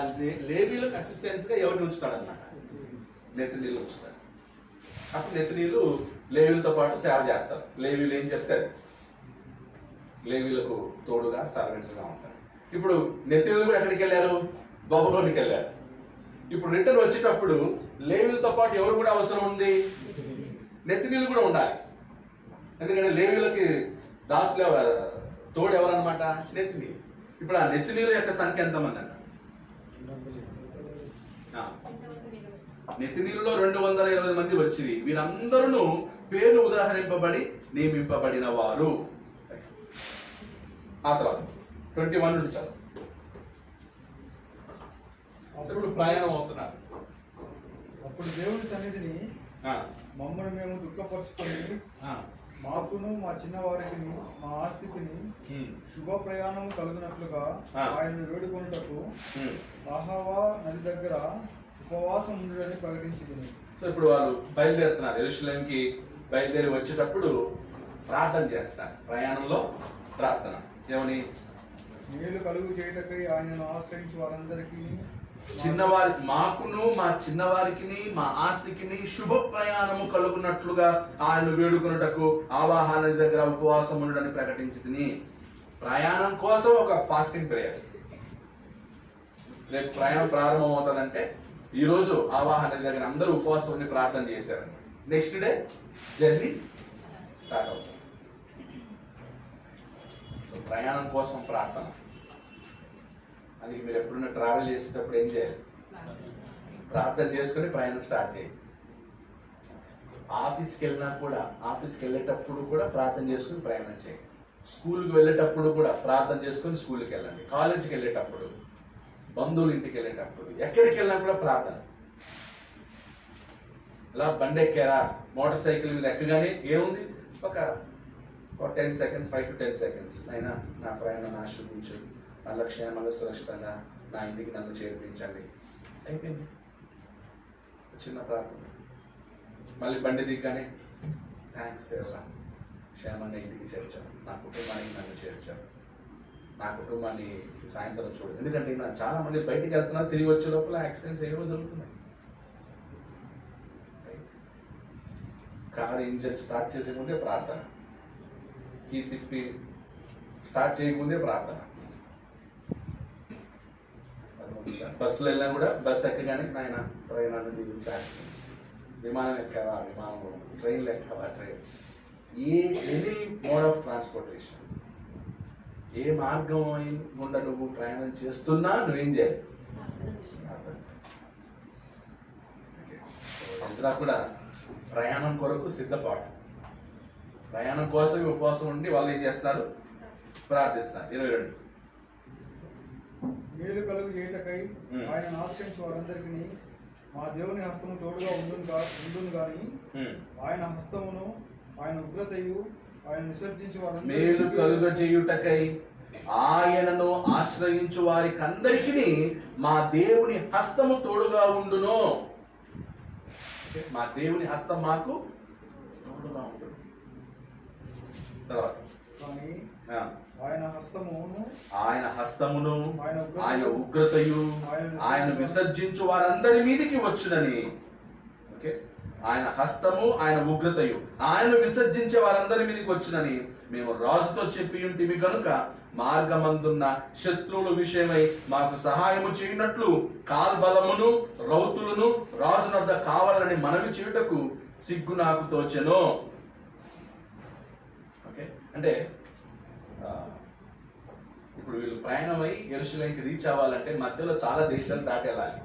లేవీలకు అసిస్టెంట్స్ గా ఎవరిని ఉంచుతాడన్నమాట? నెతినీయులు ఉంచుతాడు. అప్పుడు నెతినీయులు లేవీలతో పాటు సేవ చేస్తారు. లేవీలు ఏం చెప్తారు? లేవీలకు తోడుగా సర్వెంట్స్ గా ఉంటారు. ఇప్పుడు నెతినీయులు కూడా ఎక్కడికి వెళ్ళారు? బబులోనికి వెళ్ళారు. ఇప్పుడు రిటర్న్ వచ్చేటప్పుడు లేవీలతో పాటు ఎవరు కూడా అవసరం ఉంది? నెతినీయులు కూడా ఉండాలి. ఎందుకంటే లేవీలకి దాసులు తోడు ఎవరన్నమాట? నెతినీయులు. ఇప్పుడు ఆ నెతినీయుల యొక్క సంఖ్య ఎంతమంది అన్న? నెతినీయులలో 220 మంది వచ్చింది. వీరందరూ పేరు ఉదాహరింపబడి నియమింపబడిన వారు. ఆ తర్వాత 21 నుంచి అప్పుడు ప్రయాణం అవుతున్నారు. అప్పుడు దేవుని సన్నిధిని మమ్మల్ని మేము దుఃఖపరుచుకొని మాకును మా చిన్నవారికి మా ఆస్తికిని శుభ ప్రయాణం కలుగునట్లుగా ఆయనను వేడుకొనుటకు అహవా నది దగ్గర ఉపవాసం ఉండడని ప్రకటించింది. సో ఇప్పుడు వాళ్ళు బయలుదేరుతున్నారు. యెరూషలేంకి బయలుదేరి వచ్చేటప్పుడు ప్రార్థన చేస్తారు. ప్రయాణంలో ప్రార్థన ఏమని? మేలు కలుగు చేయటకై ఆయనను ఆశ్రయించి వారందరికీ మాకును మా చిన్నవారికి మా ఆస్తికిని శుభ ప్రయాణము కలుగునట్లుగా ఆయన వేడుకొనుటకు ఆవాహన దగ్గర ఉపవాసం ఉండడని ప్రకటించి ప్రయాణం కోసం ఒక ఫాస్టింగ్ ప్రేయర్. రేపు ప్రయాణం ప్రారంభం అవుతుందంటే ఈ రోజు ఆవాహన దగ్గర అందరూ ఉపవాసం ఉండి ప్రార్థన చేశారు. నెక్స్ట్ డే జర్నీ స్టార్ట్ అవుతుంది. సో ప్రయాణం కోసం ప్రార్థన. అందుకే మీరు ఎప్పుడైనా ట్రావెల్ చేసేటప్పుడు ఏం చేయాలి? ప్రార్థన చేసుకుని ప్రయాణం స్టార్ట్ చేయండి. ఆఫీస్కి వెళ్ళినా కూడా, ఆఫీస్కి వెళ్ళేటప్పుడు కూడా ప్రార్థన చేసుకుని ప్రయాణం చేయండి. స్కూల్కి వెళ్ళేటప్పుడు కూడా ప్రార్థన చేసుకుని స్కూల్కి వెళ్ళండి. కాలేజీకి వెళ్ళేటప్పుడు, బంధువుల ఇంటికి వెళ్ళేటప్పుడు, ఎక్కడికి వెళ్ళినా కూడా ప్రార్థన. ఇలా బండి ఎక్కారా, మోటార్ సైకిల్ మీద ఎక్కగానే ఏముంది? ఒక 10 seconds, 5 to 10 seconds అయినా నా ప్రయాణం ఆశ్రయించు, నా క్షేమంగా సురక్షితంగా నా ఇంటికి నన్ను చేర్పించండి. అయిపోయింది. చిన్న ప్రార్థన. మళ్ళీ బండి దిగ్గానే థ్యాంక్స్ దేవరా, క్షేమంగా ఇంటికి చేర్చాను, నా కుటుంబానికి నన్ను చేర్చాను, నా కుటుంబాన్ని సాయంత్రం చూడు. ఎందుకంటే నా చాలా మంది బయటికి వెళ్తున్నారు, తిరిగి వచ్చే లోపల యాక్సిడెంట్స్ ఏవో జరుగుతున్నాయి. కార్ ఇంజన్ స్టార్ట్ చేసే ముందే ప్రార్థన, కీ తిప్పి స్టార్ట్ చేయకముందే ప్రార్థన. బస్సులో వెళ్ళినా కూడా బస్సు ఎక్కగానే నాయన ప్రయాణాన్ని దీవించి ఆశ్రయించి, విమానం ఎక్కావా విమానం, ట్రైన్లు ఎక్కావా train, any mode of transportation, ఏ మార్గం గుండా నువ్వు ప్రయాణం చేస్తున్నా నువ్వేం చేయాలి? ఎజ్రా కూడా ప్రయాణం కొరకు సిద్ధపాటు. ప్రయాణం కోసం ఉపవాసం ఉండి వాళ్ళు ఏం చేస్తారు? ప్రార్థిస్తారు. 22 మేలు కలుగు చేయటకై ఆయన ఆశ్రయించి వారందరికీ మా దేవుని హస్తము తోడుగా ఉండును గాని ఆయన హస్తమును ఆయన ఉగ్రతయు ఆయన విసర్జించి వారు మేలు కలుగ చేయుటకై ఆయనను ఆశ్రయించు వారికి అందరికీ మా దేవుని హస్తము తోడుగా ఉండును. మా దేవుని హస్తం మాకు తోడుగా ఉండును. తర్వాత ఆయన హస్తమును ఆయన ఉగ్రతయు ఆయన విసర్జించు వారందరి మీదికి వచ్చునని. ఓకే, ఆయన హస్తము ఆయన ఉగ్రతయు ఆయన విసర్జించే వారందరి మీదకి వచ్చునని మేము రాజుతో చెప్పి ఉంటిమి కనుక మార్గమందున్న శత్రువుల విషయమై మాకు సహాయము చేయనట్లు కాల్బలమును రౌతులను రాజునద్ద కావాలని మనవి చేయుటకు సిగ్గు నాకు తోచెను. ఓకే, అంటే ఇప్పుడు వీళ్ళు ప్రయాణమై యెరూషలేంకి రీచ్ అవ్వాలంటే మధ్యలో చాలా దేశాలు దాటి వెళ్ళాలి.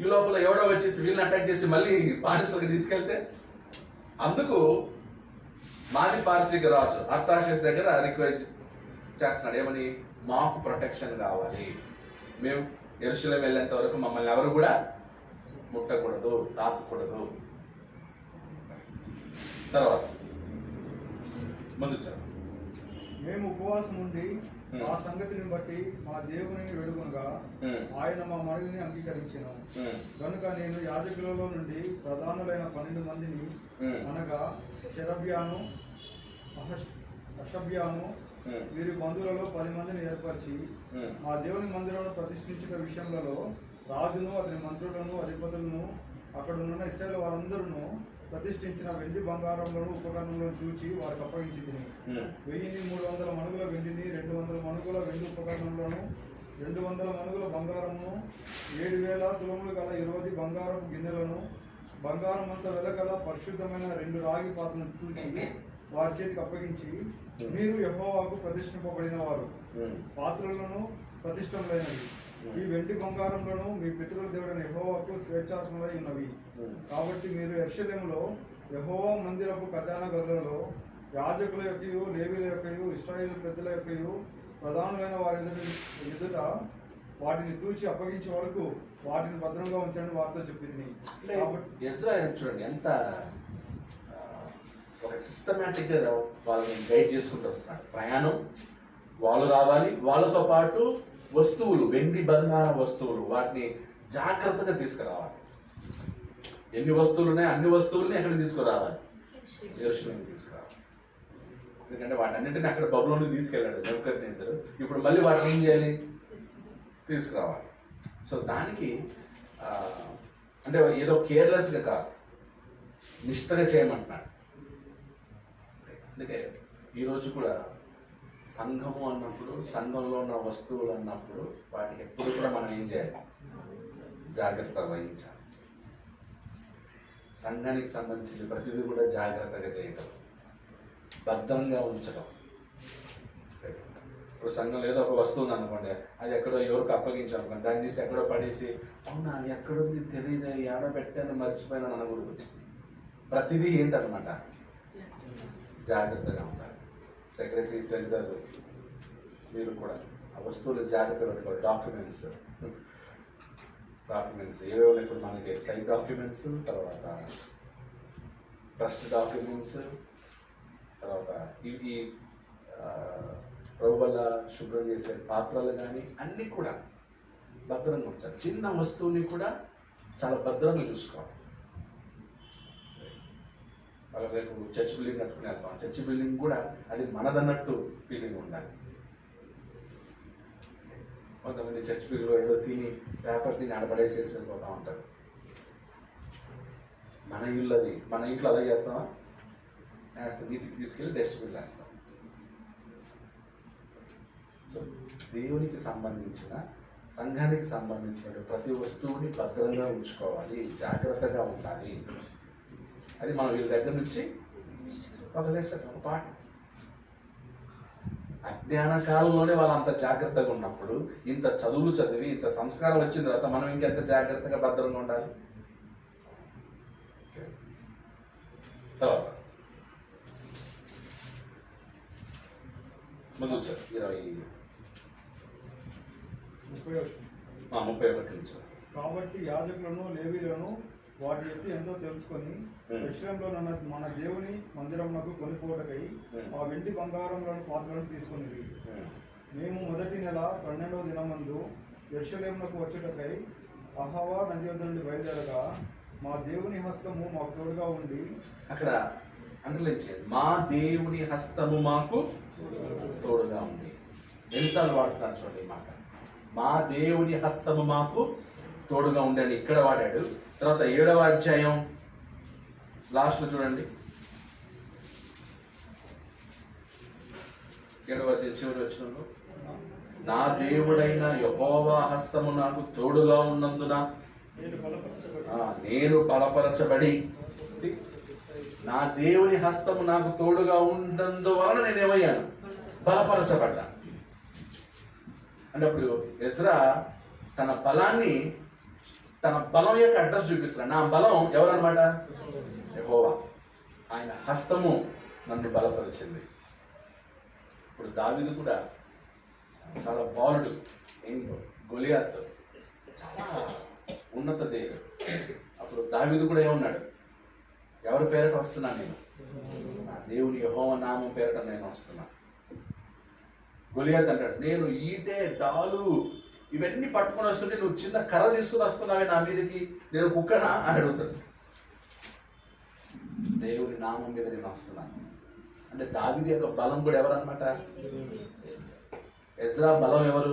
ఈ లోపల ఎవడో వచ్చేసి వీళ్ళని అటాక్ చేసి మళ్ళీ బానిసలకు తీసుకెళ్తే, అందుకు మాది పారసీక రాజు అర్తాషస్ దగ్గర రిక్వెస్ట్ చేస్తున్నాడు. ఏమని? మాకు ప్రొటెక్షన్ కావాలి, మేము యెరూషలేం వెళ్ళేంత వరకు మమ్మల్ని ఎవరు కూడా ముట్టకూడదు, తాకకూడదు. తర్వాత ముందు మేము ఉపవాసం ఉండి ఆ సంగతిని బట్టి మా దేవుని వేడుకొనగా ఆయన మా మనవిని అంగీకరించెను. కనుక నేను యాజకులలో నుండి ప్రధానులైన 12 మందిని అనగా షెరబ్యాను, హషబ్యాను వీరి బంధువులలో 10 మందిని ఏర్పరిచి మా దేవుని మందిరంలో ప్రతిష్ఠించిన విషయంలో రాజును అతని మంత్రులను అధిపతులను అక్కడున్న ఇశ్రాయేలు వారందరూ ప్రతిష్ఠించిన వెండి బంగారములను ఉపకరణములను చూచి వారికి అప్పగించి 1300 మణుగుల వెండిని, 200 మణుగుల వెండి ఉపకరణములను, 200 మణుగుల బంగారమును, 7000 తులములు గల 20 బంగారపు గిన్నెలను, బంగారమంత వెలగల పరిశుద్ధమైన 2 రాగి పాత్రలను చూచి వారి చేతికి అప్పగించి, మీరు యెహోవాకు ప్రతిష్ఠింపబడిన వారు, పాత్రలను ప్రతిష్టములైనవి, ఈ వెండి బంగారంలోను మీ పితరుల దేవుడైన యెహోవాకు స్వేచ్ఛాసనమై ఉన్నవి. కాబట్టి మీరు యెరూషలేములో యెహోవా మందిరపు ఖజానా గదులలో యాజకుల యొక్కయు లేవీయుల యొక్కయు ఇశ్రాయేలు పెద్దల యొక్కయు ప్రధానులైన వారి ఎదుట వాటిని తూచి అప్పగించే వరకు వాటిని భద్రంగా ఉంచండి వారితో చెప్పింది. ఎజ్రా చూడండి ఎంత ఒక సిస్టమేటిక్గా వాళ్ళని గైడ్ చేసుకుంటూ వస్తున్నాడు. ప్రయాణం వాళ్ళు రావాలి, వాళ్ళతో పాటు వస్తువులు, వెండి బంగార వస్తువులు, వాటిని జాగ్రత్తగా తీసుకురావాలి. ఎన్ని వస్తువులు ఉన్నాయో అన్ని వస్తువుల్ని ఎక్కడికి తీసుకురావాలి? యెరూషలేముకి తీసుకురావాలి. ఎందుకంటే వాటన్నింటినీ అక్కడ బబులోనికి తీసుకెళ్ళాడు నెబుకద్నెజరు. ఇప్పుడు మళ్ళీ వాటిని ఏం చేయాలి? తీసుకురావాలి. సో దానికి అంటే ఏదో కేర్లెస్గా కాదు, నిష్టగా చేయమంటున్నాడు. అందుకే ఈరోజు కూడా సంఘము అన్నప్పుడు, సంఘంలో ఉన్న వస్తువులు అన్నప్పుడు వాటికి ఎప్పుడు కూడా మనం ఏం చేయాలి? జాగ్రత్త వహించాలి. సంఘానికి సంబంధించిన ప్రతిదీ కూడా జాగ్రత్తగా చేయటం, భద్రంగా ఉంచడం. ఇప్పుడు సంఘంలో ఏదో ఒక వస్తువు ఉంది అనుకోండి, అది ఎక్కడో ఎవరికి అప్పగించాలనుకోండి, దాన్ని తీసి ఎక్కడో పడేసి అవునా ఎక్కడుంది తెలియదు, ఏడో పెట్టాను మర్చిపోయాను అనకూడదు. ప్రతిదీ ఏంటనమాట? జాగ్రత్తగా ఉండాలి. సెక్రటరీ, ట్రెజరర్ మీరు కూడా ఆ వస్తువులు జాగ్రత్తగా పెట్టుకోవాలి. డాక్యుమెంట్స్ ఏవే ఉన్నాయి ఇప్పుడు మనకి? సైట్ డాక్యుమెంట్స్, తర్వాత ట్రస్ట్ డాక్యుమెంట్స్, తర్వాత ఈ ప్రభు వల్ల శుభ్రం చేసే పాత్రలు కానీ అన్నీ కూడా భద్రంగా ఉంచాలి. చిన్న వస్తువుని కూడా చాలా భద్రంగా చూసుకోవాలి. రేపు చర్చ్ బిల్డింగ్ కట్టుకుని వెళ్తాం, చర్చ్ బిల్డింగ్ కూడా అది మనదన్నట్టు ఫీలింగ్ ఉండాలి. కొంతమంది చర్చ్ బిల్డింగ్ ఏదో తిని పేపర్ తిని ఆడపడేసేసి వెళ్ళిపోతూ ఉంటారు. మన ఇల్లు అది, మన ఇంట్లో అలా చేస్తామా? వేస్తాం, నీటికి తీసుకెళ్ళి డస్ట్బిన్ వేస్తాం. సో దేవునికి సంబంధించిన, సంఘానికి సంబంధించిన ప్రతి వస్తువుని భద్రంగా ఉంచుకోవాలి, జాగ్రత్తగా ఉండాలి. అది మనం వీళ్ళ దగ్గర నుంచి ఒక లెసన్, ఒక పాట. అజ్ఞాన కాలంలోనే వాళ్ళు అంత జాగ్రత్తగా ఉన్నప్పుడు, ఇంత చదువులు చదివి ఇంత సంస్కారం వచ్చిన తర్వాత మనం ఇంకెంత జాగ్రత్తగా భద్రంగా ఉండాలి. తర్వాత ముందు 31 నుంచి. కాబట్టి యాజకులను, లేవీలను వాటి ఎత్తు ఎంతో తెలుసుకొని యెరూషలేములో మన దేవుని మందిరమునకు కొనిపోటకై ఆ వెండి బంగారములను పాత్రలను తీసుకుని మేము మొదటి నెల 12వ దినమందు యెరూషలేమునకు వచ్చుటకై అహవా నది వద్ద నుండి బయలుదేరగా మా దేవుని హస్తము మాకు తోడుగా ఉండి. అక్కడ అండర్లైన్ చేయాలి, మా దేవుని హస్తము మాకు తోడుగా ఉంది. ఎన్నిసార్లు వాడుతున్నారు చూడండి ఈ మాట. మా దేవుని హస్తము మాకు తోడుగా ఉండి అని ఇక్కడ వాడాడు. తర్వాత 7వ అధ్యాయం లాస్ట్లో చూడండి, 7వ అధ్యాయం చివరి వచనంలో, నా దేవుడైన యెహోవా హస్తము నాకు తోడుగా ఉన్నందున నేను బలపరచబడి. నా దేవుని హస్తము నాకు తోడుగా ఉన్నందువలన నేనేమయ్యాను? బలపరచబడ్డా. అంటే అప్పుడు ఎజ్రా తన బలాన్ని, తన బలం యొక్క అడ్రస్ చూపిస్తున్నాడు. నా బలం ఎవరన్నమాట? యెహోవా. ఆయన హస్తము నన్ను బలపరిచింది. ఇప్పుడు దావీదు కూడా చాలా బాలుడు, గొలియాత్ చాలా ఉన్నత దేవుడు. అప్పుడు దావీదు కూడా ఏమన్నాడు? ఎవరి పేరట వస్తున్నాను నేను? నా దేవుని యెహోవా నామం పేరట నేను వస్తున్నా. గొలియాత్ అంటాడు, నేను ఈటే, డాలు ఇవన్నీ పట్టుకొని వస్తుంటే నువ్వు చిన్న కర్ర తీసుకుని వస్తున్నావే నా మీదకి, నేను కుక్కనా అని అడుగుతాడు. దేవుని నామం మీద నేను వస్తున్నాను అంటే దావీదు యొక్క బలం కూడా ఎవరన్నమాట? ఎజ్రా బలం ఎవరు?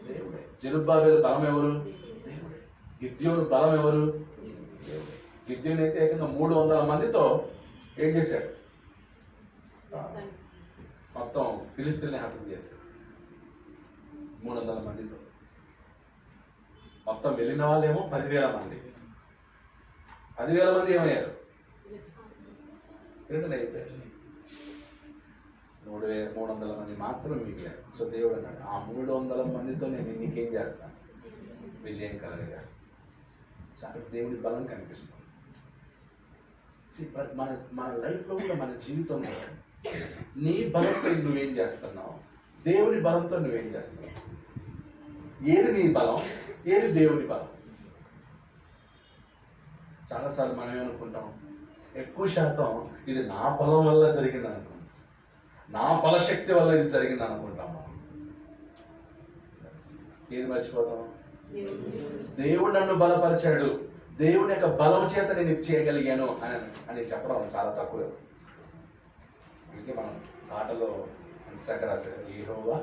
దేవుడే. జెరుబ్బాబెలు బలం ఎవరు? దేవుడే. గిద్యోను బలం ఎవరు? దేవుడే. గిద్యోను అయితే ఏకంగా 300 మందితో ఏం చేశాడు? మొత్తం ఫిలిస్తీన్ని హతం చేశాడు 300 మందితో. మొత్తం వెళ్ళిన వాళ్ళేమో 10,000 మంది. 10,000 మంది ఏమయ్యారు? రిటర్న్ అయిపోయారు. 300 మంది మాత్రం మిగిలారు. సో దేవుడు అన్నాడు, ఆ 300 మందితో నేను నీకేం చేస్తాను? విజయం కలగజేస్తాను. చాలా దేవుడి బలం కనిపిస్తుంది. మన లైఫ్లో కూడా, మన జీవితంలో నీ బలంతో నువ్వేం చేస్తున్నావు? దేవుని బలంతో నువ్వేం చేస్తున్నావు? ఏది నీ బలం, ఏది దేవుని బలం? చాలాసార్లు మనం ఏమనుకుంటాం, ఎక్కువ శాతం ఇది నా బలం వల్ల జరిగింది అనుకుంటాం, నా బలశక్తి వల్ల ఇది జరిగింది అనుకుంటాం మనం. ఏది మర్చిపోతాం? దేవుడు నన్ను బలపరిచాడు, దేవుని యొక్క బలం చేత నేను ఇది చేయగలిగాను అని చెప్పడం చాలా తక్కువ. అందుకే మనం పాటలో చక్కగా రాశారు, యెహోవా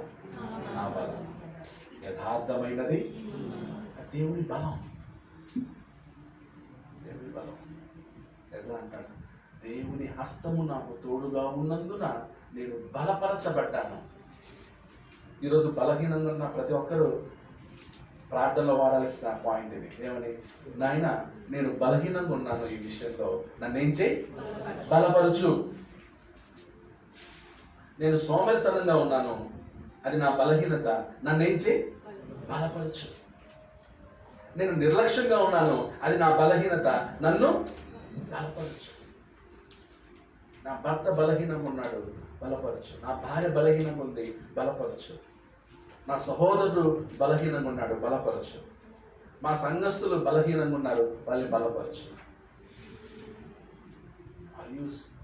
నా బలం, యథార్థమైనది దేవుని బలం. దేవుని బలం ఎజరా అంటాడు, దేవుని హస్తము నాకు తోడుగా ఉన్నందున నేను బలపరచబడ్డాను. ఈరోజు బలహీనంగా ఉన్న ప్రతి ఒక్కరూ ప్రార్థనలో వాడాల్సిన పాయింట్ ఇది. ఏమని? నాయన నేను బలహీనంగా ఉన్నాను, ఈ విషయంలో నన్ను ఏం చేయి, బలపరచు. నేను సోమరితనంగా ఉన్నాను, అది నా బలహీనత, నన్ను ఏం చేయి, బలపరచు. నేను నిర్లక్ష్యంగా ఉన్నాను, అది నా బలహీనత, నన్ను బలపరచు. నా భర్త బలహీనంగా ఉన్నాడు, బలపరచు. నా భార్య బలహీనంగా ఉంది, బలపరచు. నా సహోదరుడు బలహీనంగా ఉన్నాడు, బలపరచు. మా సంఘస్థులు బలహీనంగా ఉన్నారు, వాళ్ళని బలపరచు.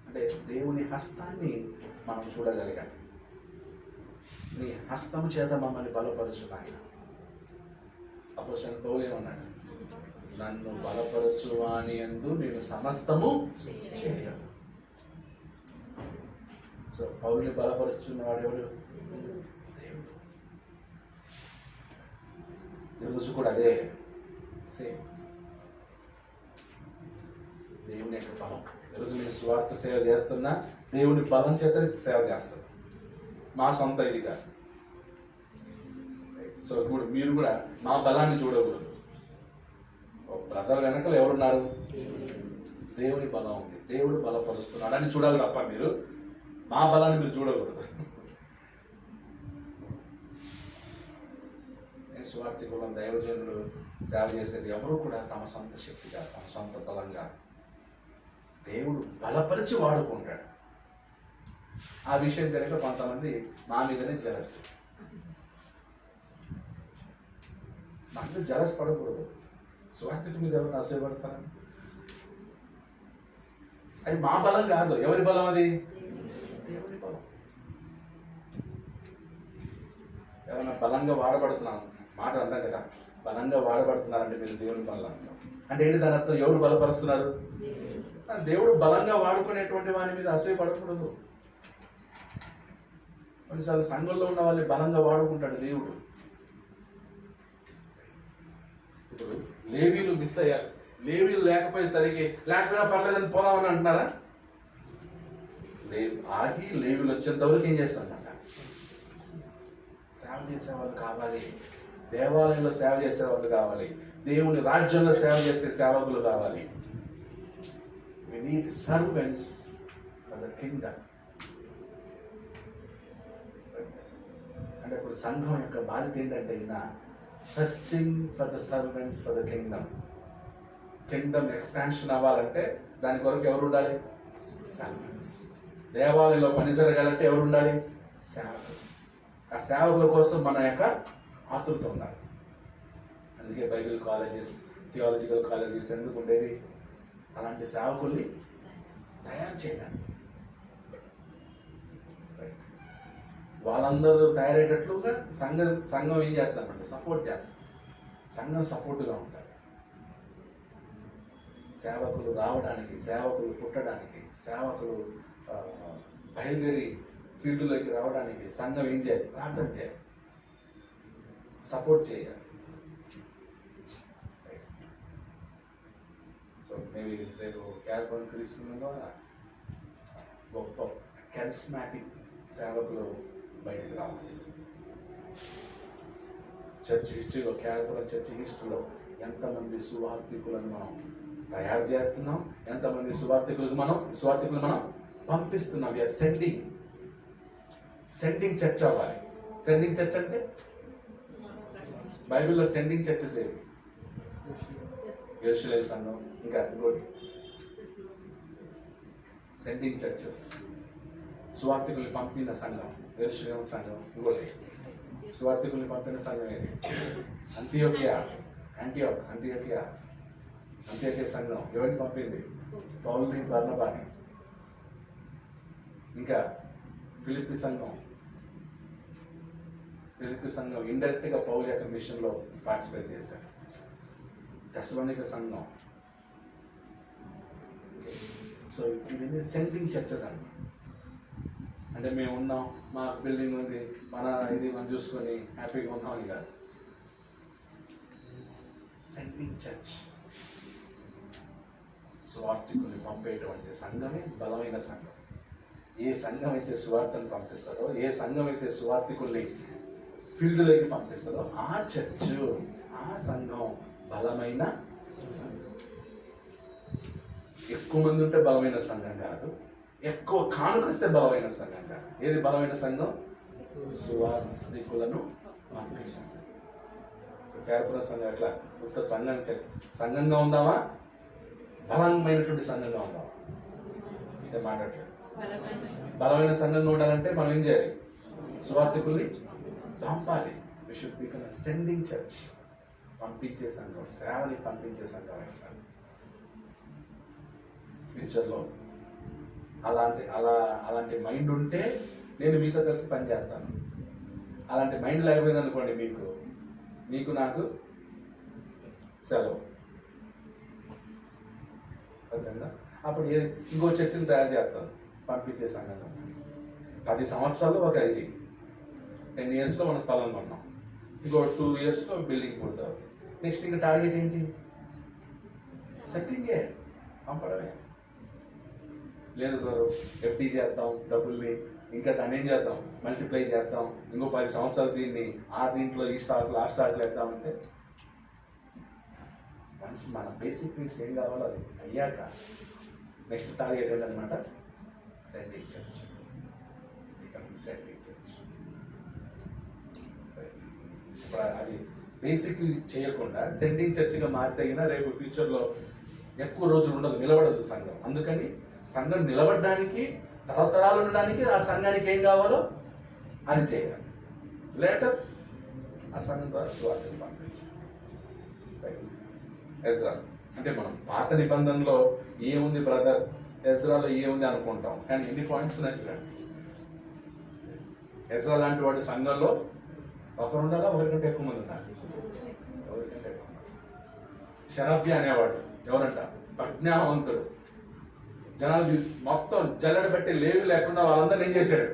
అంటే దేవుని హస్తాన్ని మనం చూడగలిగాలి. నీ హస్తము చేత మమ్మల్ని బలపరచు నాయన. అపోస్తలుడైన పౌలు ఏమన్నాడు? నన్ను బలపరచు వాని యందు నేను సమస్తము చేయగలను. సో పౌలుని బలపరుచున్నవాడు ఎవరు? ఈరోజు కూడా అదే సేమ్ దేవుని యొక్క బలం. ఈరోజు నేను సువార్త సేవ చేస్తున్నా, దేవుని బలం చేత సేవ చేస్తాను, మా సొంత ఇది కాదు. సో ఇప్పుడు మీరు కూడా మా బలాన్ని చూడకూడదు. బ్రదర్ వెనకలు ఎవరున్నారు? దేవుని బలం ఉంది, దేవుడు బలపరుస్తున్నాడు అని చూడాలి తప్ప మీరు మా బలాన్ని మీరు చూడకూడదు. సువార్థికులం దైవజనులు సేవ చేసేది ఎవరు కూడా తమ సొంత శక్తిగా, తమ సొంత బలంగా దేవుడు బలపరిచి వాడుకుంటాడు. ఆ విషయం తెలియక కొంతమంది మా మీదనే జలసి. మా మీద జలసి పడకూడదు. సువార్థికుడి మీద ఎవరు ఆశయపడతారు? అది మా బలం కాదు. ఎవరి బలం అది? దేవుని బలం. ఎవరైనా బలంగా వాడబడుతున్నాం మాట అంటాం కదా, బలంగా వాడబడుతున్నారంటే మీరు దేవుని బలం అంటాం. అంటే ఏంటి దాని అర్థం? ఎవరు బలపరుస్తున్నారు? దేవుడు బలంగా వాడుకునేటువంటి వాని మీద అసూయపడకూడదు. కొన్నిసార్లు సంఘంలో ఉన్న వాళ్ళని బలంగా వాడుకుంటాడు దేవుడు. ఇప్పుడు లేవీలు మిస్ అయ్యారు, లేవీలు లేకపోయేసరికి లేకపోయినా పర్లేదని పోదామని అంటున్నారా? ఆగి లేవీలు వచ్చేంత వరకు ఏం చేస్తామన్నమాట? సేవ చేసేవాళ్ళు కావాలి, దేవాలయంలో సేవ చేసేవాళ్ళు కావాలి, దేవుని రాజ్యంలో సేవ చేసే సేవకులు కావాలి. We need servants for the kingdom. అంటే ఇప్పుడు సంఘం యొక్క బాధ్యత ఏంటంటే searching for the servants for the Kingdom. Kingdom expansion అవ్వాలంటే దాని కొరకు ఎవరు ఉండాలి? సర్వెంట్స్. దేవాలయంలో పని జరగాలంటే ఎవరు ఉండాలి? సేవకులు. ఆ సేవకుల కోసం మన యొక్క ఆతృత ఉండాలి. అందుకే బైబిల్ కాలేజెస్, థియాలజికల్ కాలేజెస్ ఎందుకు ఉండేవి? అలాంటి సేవకుల్ని తయారు చేయడానికి. వాళ్ళందరూ తయారయ్యేటట్లుగా సంఘం ఏం చేస్తామంటే సపోర్ట్ చేస్తాం. సంఘం సపోర్టుగా ఉండాలి. సేవకులు రావడానికి, సేవకులు పుట్టడానికి, సేవకులు బయలుదేరి ఫీల్డ్లోకి రావడానికి సంఘం ఏం చేయాలి? ప్రార్థన చేయాలి, సపోర్ట్ చేయాలి. సో మేబీ రేపు క్యాల్పన్ క్రీస్తులో గొప్ప కెరిస్మాటిక్ సేవకులు బయటకు రావాలి. చర్చ్ హిస్టరీలో, క్యాల్పన్ చర్చ్ హిస్టరీలో ఎంతమంది సువార్థికులను మనం తయారు చేస్తున్నాం, ఎంతమంది సువార్థికులు మనం పంపిస్తున్నాం. వీఆర్ సెండింగ్ చర్చ్ అవ్వాలి. సెండింగ్ చర్చ్ అంటే బైబిల్లో సెండింగ్ చర్చెస్ ఏవి? యెరూషలేము సంఘం, ఇంకా ఇంకోటి సెండింగ్ చర్చెస్. సువార్థికుల్ని పంపిన సంఘం యెరూషలేము సంఘం. ఇంకోటి సువార్థికుల్ని పంపిన సంఘం ఏది? అంతియోకియా. అంత్యోక్య సంఘం ఎవరిని పంపింది? పౌలుని, బర్నబాని. ఇంకా ఫిలిప్పి సంఘం ఇండైరెక్ట్ గా పౌలు యొక్క మిషన్ లో పార్టిసిపేట్ చేశారు. తెస్సలోనిక సంఘం. సో ఇవన్నీ సెండింగ్ చర్చెస్ అండి. అంటే మేము ఉన్నాం, మా బిల్డింగ్ ఉంది, ఇది మనం చూసుకొని హ్యాపీగా ఉన్నాం అని కాదు. సెండింగ్ చర్చ్, సువార్థికుల్ని పంపేటువంటి సంఘమే బలమైన సంఘం. ఏ సంఘం అయితే సువార్తను పంపిస్తుందో, ఏ సంఘం అయితే సువార్థికుల్ని ఫీల్డ్లోకి పంపిస్తుందో ఆ చర్చ్, ఆ సంఘం బలమైన సంఘం. ఎక్కువ మంది ఉంటే బలమైన సంఘం కాదు, ఎక్కువ కానుకొస్తే బలమైన సంఘం కాదు. ఏది బలమైన సంఘం? సువార్థికులను పంపే సంఘం. సో కేరపుర సంఘం ఎట్లా కొత్త సంఘంగా ఉందామా, బలమైనటువంటి సంఘంగా ఉందామా? ఇదే మాట్లాడలేదు. బలమైన సంఘంగా ఉండాలంటే మనం ఏం చేయాలి? సువార్థికుల్ని పంపాలి. We should become sending church. పంపించే సంఘం, సేవని పంపించే సంఘం అంటారు. ఫ్యూచర్లో అలాంటి మైండ్ ఉంటే నేను మీతో కలిసి పని చేస్తాను. అలాంటి మైండ్ లేకపోయింది అనుకోండి, మీకు నాకు సెలవు. అర్థంగా? అప్పుడు ఇంకో చర్చను తయారు చేస్తాను, పంపించే సంఘం. 10 సంవత్సరాల్లో ఒక 10 yearsలో మన స్థలం కొన్నాం, ఇంకో 2 yearsలో బిల్డింగ్ పుడతారు. నెక్స్ట్ ఇంకా టార్గెట్ ఏంటి? సెట్టింగే, పంపడమే. లేదు బ్రదర్, ఎఫ్డీ చేద్దాం, డబ్బుల్ని ఇంకా దాన్ని ఏం చేద్దాం, మల్టిప్లై చేద్దాం, ఇంకో 10 సంవత్సరాలు దీన్ని దీంట్లో ఈ స్టాక్లు ఆ స్టాక్లు వేద్దామంటే వన్స్ మన బేసిక్ థింగ్స్ ఏం కావాలో అది అయ్యాక నెక్స్ట్ టార్గెట్ ఏంటనమాట? Sending churches. Sending church. ఇప్పుడు అది బేసిక్ చేయకుండా సెండింగ్ చర్చ్గా మారితేగినా రేపు ఫ్యూచర్లో ఎక్కువ రోజులు ఉండదు, నిలబడదు సంఘం. అందుకని సంఘం నిలబడడానికి, తరతరాలు ఉండడానికి ఆ సంఘానికి ఏం కావాలో అది చేయాలి. లేటర్ ఆ సంఘం ద్వారా సువార్తను పంపించాలి. ఎజ్రా అంటే మనం పాత నిబంధనలో ఏముంది బ్రదర్, ఎజ్రాలో ఏముంది అనుకుంటాం, కానీ ఎన్ని పాయింట్స్ ఉన్నాయి చూడండి. ఎజ్రా లాంటి వాడు సంఘంలో ఒకరు ఉండాలా, ఒకరికంటే ఎక్కువ మంది ఉండాలి. ఎవరికంటే ఎక్కువ ఉండాలి. శరభ్య అనేవాడు ఎవరంట? ప్రజ్ఞావంతుడు. జనాలు మొత్తం జల్లెడ పెట్టి లేవి లేకుండా వాళ్ళందరూ ఏం చేశాడు?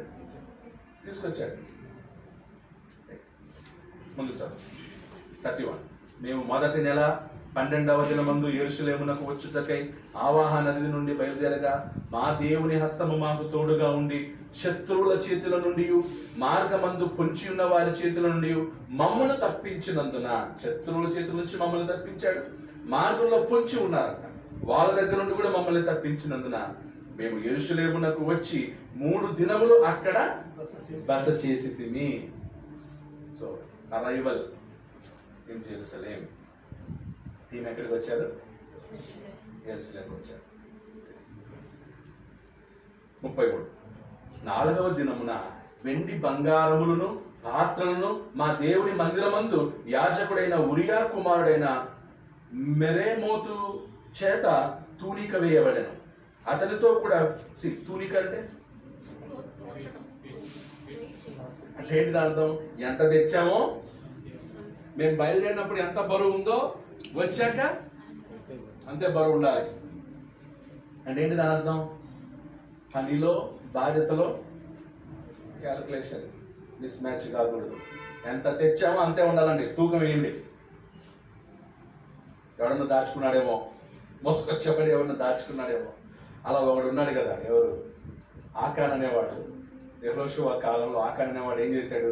తీసుకొచ్చాడు. ముందు చదువు 31. మేము మొదటి నెల 12వ దినమందు యెరూషలేమునకు వచ్చుటకై ఆవాహ నది నుండి బయలుదేరగా మా దేవుని హస్తము మాకు తోడుగా ఉండి శత్రువుల చేతుల నుండి, మార్గమందు పొంచి ఉన్న వారి చేతుల నుండి మమ్మల్ని తప్పించినందున, శత్రువుల చేతుల నుంచి మమ్మల్ని తప్పించాడు. మార్గంలో పొంచి ఉన్నారంట, వాళ్ళ దగ్గర నుండి కూడా మమ్మల్ని తప్పించినందున మేము యెరూషలేమునకు వచ్చి 3 దినములు అక్కడ బస చేసితిమి. So arrival in Jerusalem. Team ఎక్కడికి వచ్చారు? యెరూషలేంకి వచ్చారు. 33. 4వ దినమున వెండి బంగారములను పాత్రలను మా దేవుని మందిరమందు యాజకుడైన ఉరియా కుమారుడైన మెరేమోతు చేత తూనిక వేయబడెను. అతనితో కూడా తూనిక అంటే ఏంటి అర్థం? ఎంత తెచ్చామో, మేము బయలుదేరినప్పుడు ఎంత బరువు ఉందో వచ్చాక అంతే బరువు ఉండాలి. అంటే ఏంటి దాని అర్థం? పనిలో బాధ్యతలో క్యాలిక్యులేషన్ మిస్ మ్యాచ్ కాకూడదు. ఎంత తెచ్చామో అంతే ఉండాలండి. తూకం వేయండి. ఎవడన్నా దాచుకున్నాడేమో, మోసుకొచ్చేపడి ఎవరన్నా దాచుకున్నాడేమో. అలా ఒకడు ఉన్నాడు కదా, ఎవరు? ఆకాన్ అనేవాడు. యెహోషువ కాలంలో ఆకాన్ అనేవాడు ఏం చేశాడు?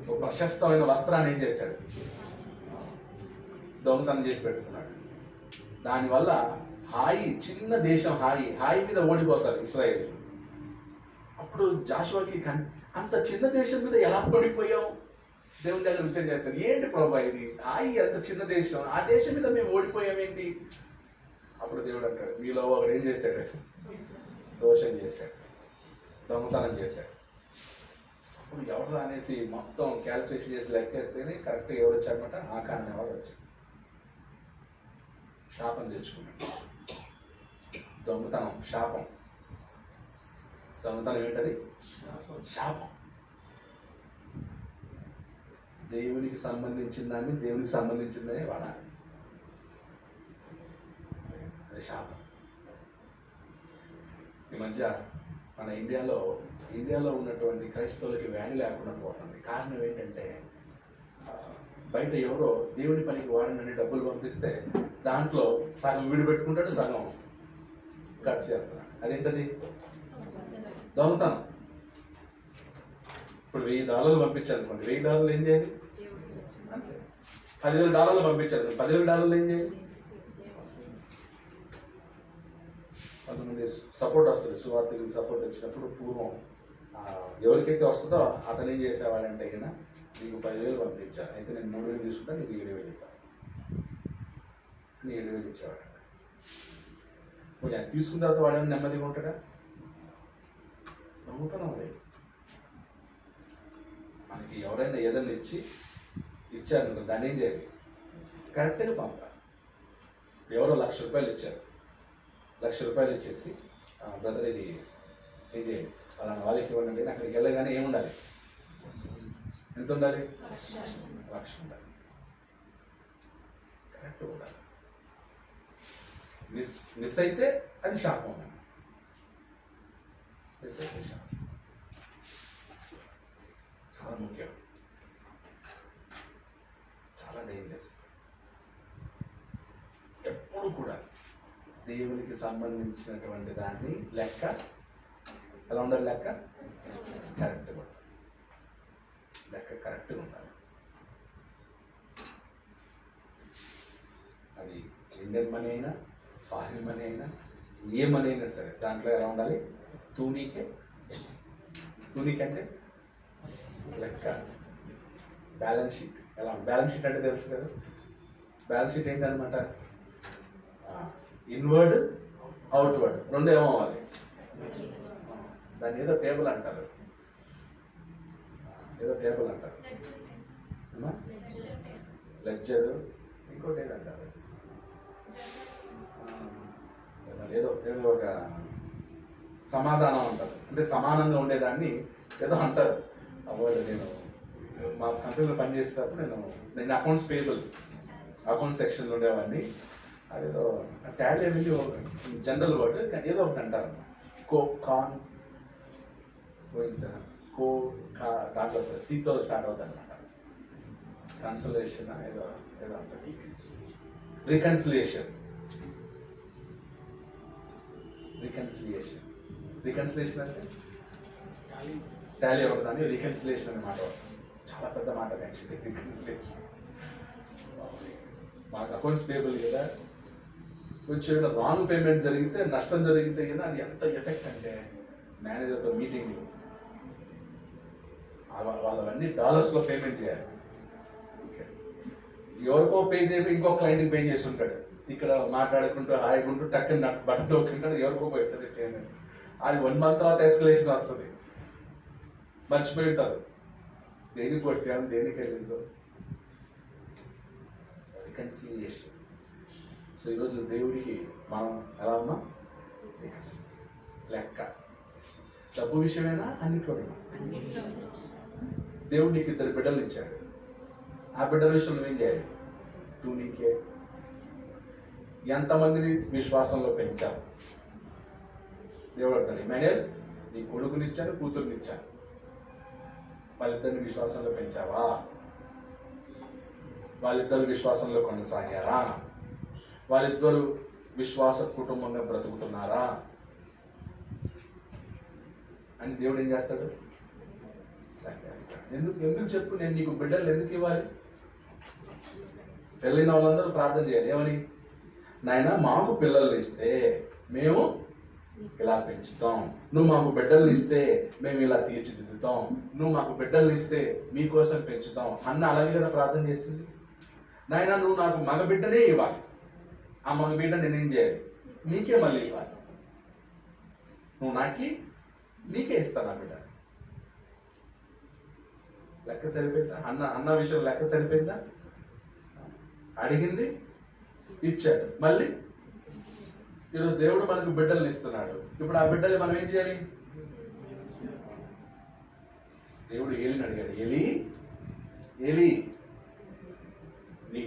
ఒక ప్రశస్తమైన వస్త్రాన్ని ఏం చేశాడు? దొంగతనం చేసి పెట్టుకున్నాడు. దానివల్ల చిన్న దేశం హాయి మీద ఓడిపోతారు ఇశ్రాయేలు. అప్పుడు జాషువాకి అంత చిన్న దేశం మీద ఎలా పడిపోయాం? దేవుని దగ్గర విచారణ చేస్తారు. ఏంటి ప్రభా ఇది? అంత చిన్న దేశం, ఆ దేశం మీద మేము ఓడిపోయామేంటి? అప్పుడు దేవుడు అంటాడు, మీలో ఒకడు ఏం చేశాడు? దోషం చేశాడు, దొంగతనం చేశాడు. అప్పుడు ఎవరు అనేసి మొత్తం క్యాలిక్యులేషన్ చేసి లెక్కేస్తేనే కరెక్ట్గా ఎవరు వచ్చారనమాట? ఆకాన్ అనేవాడు వచ్చాడు. శాపం తెచ్చుకున్నాడు. దొంగతనం శాపం. దొంగతనం ఏంటది? శాపం. దేవునికి సంబంధించిన దాన్ని దేవునికి సంబంధించిందనే వాడాలి. అది శాపం. ఈ మధ్య మన ఇండియాలో ఉన్నటువంటి క్రైస్తవులకి వాల్యూ లేకుండా పోతుంది. కారణం ఏంటంటే బయట ఎవరో దేవుని పనికి వాడినని డబ్బులు పంపిస్తే దాంట్లో సగం వీడు పెట్టుకుంటాడు, సగం ఖర్చు చేస్తున్నాడు. అదేంటది? దొంగతనం. ఇప్పుడు $1000 పంపించారు అనుకోండి, $1000 ఏం చేయాలి? $10,000 పంపించారు, $10,000 ఏం చేయాలి? కొంతమంది సపోర్ట్ వస్తుంది, సువార్తకి సపోర్ట్ వచ్చినప్పుడు పూర్వం ఎవరికైతే వస్తుందో అతను ఏం చేసేవాడంటే కన్నా నీకు 10,000 పంపించాను, అయితే నేను 3,000 తీసుకుంటా, నీకు 7,000 ఇస్తాను అని 7,000 ఇచ్చేవాడు. ఇప్పుడు నేను తీసుకున్న తర్వాత వాడేమో నెమ్మదిగా ఉంటాడా? నమ్ముతాను. అదే మనకి ఎవరైనా ఏదైనా ఇచ్చారు దాన్ని ఏం చేయాలి? కరెక్ట్గా పంపాలి. ఎవరో ₹1,00,000 ఇచ్చారు, ₹1,00,000 ఇచ్చేసి బ్రదర్ ఇది ఏం చేయాలి, అలా వాళ్ళకి ఇవ్వండి. అక్కడికి వెళ్ళగానే ఏముండాలి? ఎంత ఉండాలి? 1,00,000 ఉండాలి. కరెక్ట్ ఉండాలి. మిస్ అయితే అది శాపం. మిస్ అయితే శాపం. చాలా ముఖ్యం, చాలా డేంజర్. ఎప్పుడు కూడా దేవునికి సంబంధించినటువంటి దాన్ని లెక్క ఎలా ఉండాలి? లెక్క కరెక్ట్గా ఉండాలి. లెక్క కరెక్ట్గా ఉండాలి. అది ఇండియన్ మనీ అయినా ఫారిన్ మనీ అయినా ఏ మనీ అయినా సరే దాంట్లో ఎలా ఉండాలి? తూనీకే అంటే లెక్క. బ్యాలెన్స్ షీట్ ఎలా? బ్యాలెన్స్ షీట్ అంటే తెలుసు కదా. బ్యాలెన్స్ షీట్ ఏంటనమాట? ఇన్వర్డ్ అవుట్వర్డ్ రెండు ఏమవ్వాలి? దాన్ని ఏదో టేబుల్ అంటారు, లెడ్జర్, ఇంకోటి ఏదంటారు, ఏదో ఒక సమాధానం అంటారు. అంటే సమానంగా ఉండేదాన్ని ఏదో అంటారు. అవ్వదు. నేను మా కంపెనీలో పనిచేసేటప్పుడు నేను అకౌంట్స్ పేబుల్ అకౌంట్ సెక్షన్లో ఉండేవాడిని. అదేదో టాలీ అనేది జనరల్ వర్డ్, ఏదో ఒకటి అంటారు. దాంట్లో సీతో స్టార్ట్ అవుతుంది అనమాట. కన్సలేషన్ ఏదో అంటారు. రికన్సిలియేషన్ అంటే టాలీ అవుతుందని రికన్సిలియేషన్ అనే మాట. చాలా పెద్ద మాట యాక్చువల్లీ రికన్సిలియేషన్. మాకు అకౌంట్స్ పేబుల్ కదా, కొంచెం రాంగ్ పేమెంట్ జరిగితే, నష్టం జరిగితే కదా అది ఎంత ఎఫెక్ట్ అంటే మేనేజర్తో మీటింగ్లు వాళ్ళవన్నీ డాలర్స్లో పేమెంట్ చేయాలి. ఎవరికో పే చేయబోయి ఇంకో క్లయింట్కి పే చేసి ఉంటాడు. ఇక్కడ మాట్లాడుకుంటూ హాయిగుంటూ టక్కని బట్టలు ఒక్కింటాడు, ఎవరికో పెడుతుంది పేమెంట్. అది 1 month తర్వాత ఎస్కలేషన్ వస్తుంది. మర్చిపోయి ఉంటారు దేనికి కొట్టాము, దేనికి వెళ్ళిందో. రికన్సిలియేషన్. సో ఈరోజు దేవుడికి మనం ఎలా ఉన్నాం? లెక్క. డబ్బు విషయమైనా అన్నిట్లోనైనా. దేవుడు నీకు 2 బిడ్డలు ఇచ్చాడు. ఆ బిడ్డల విషయం నువ్వేం చేయాలి? నీకే ఎంతమందిని విశ్వాసంలో పెంచావు? దేవుడు అంటాడు, ఇమ్మాన్యుయేల్ నీ కొడుకునిచ్చాను, కూతురునిచ్చాను, వాళ్ళిద్దరిని విశ్వాసంలో పెంచావా? వాళ్ళిద్దరు విశ్వాసంలో కొనసాగారా? వాళ్ళిద్దరు విశ్వాస కుటుంబంగా బ్రతుకుతున్నారా అని దేవుడు ఏం చేస్తాడు? ఎందుకు చెప్పు, నేను నీకు బిడ్డలు ఎందుకు ఇవ్వాలి? పెళ్ళైన వాళ్ళందరూ ప్రార్థన చేయాలి. ఏమని? నాయన మాకు పిల్లల్ని ఇస్తే మేము ఇలా పెంచుతాం, నువ్వు మాకు బిడ్డల్ని ఇస్తే మేము ఇలా తీర్చిదిద్దుతాం, నువ్వు మాకు బిడ్డల్ని ఇస్తే మీకోసం పెంచుతాం అన్న అలాగే కదా ప్రార్థన చేసింది. నాయన నువ్వు నాకు మగ బిడ్డనే ఇవ్వాలి, ఆ మగ బిడ్డ నేనేం చేయాలి? నీకే మళ్ళీ ఇవ్వాలి. నువ్వు నీకే ఇస్తాను ఆ బిడ్డ. లెక్క సరిపోయిందా? అన్న విషయం లెక్క సరిపోయిందా? అడిగింది ఇచ్చాడు. మళ్ళీ ఈరోజు దేవుడు మనకు బిడ్డల్ని ఇస్తున్నాడు. ఇప్పుడు ఆ బిడ్డల్ని మనం ఏం చేయాలి? దేవుడు ఏలిని అడిగాడు, ఏలి నీ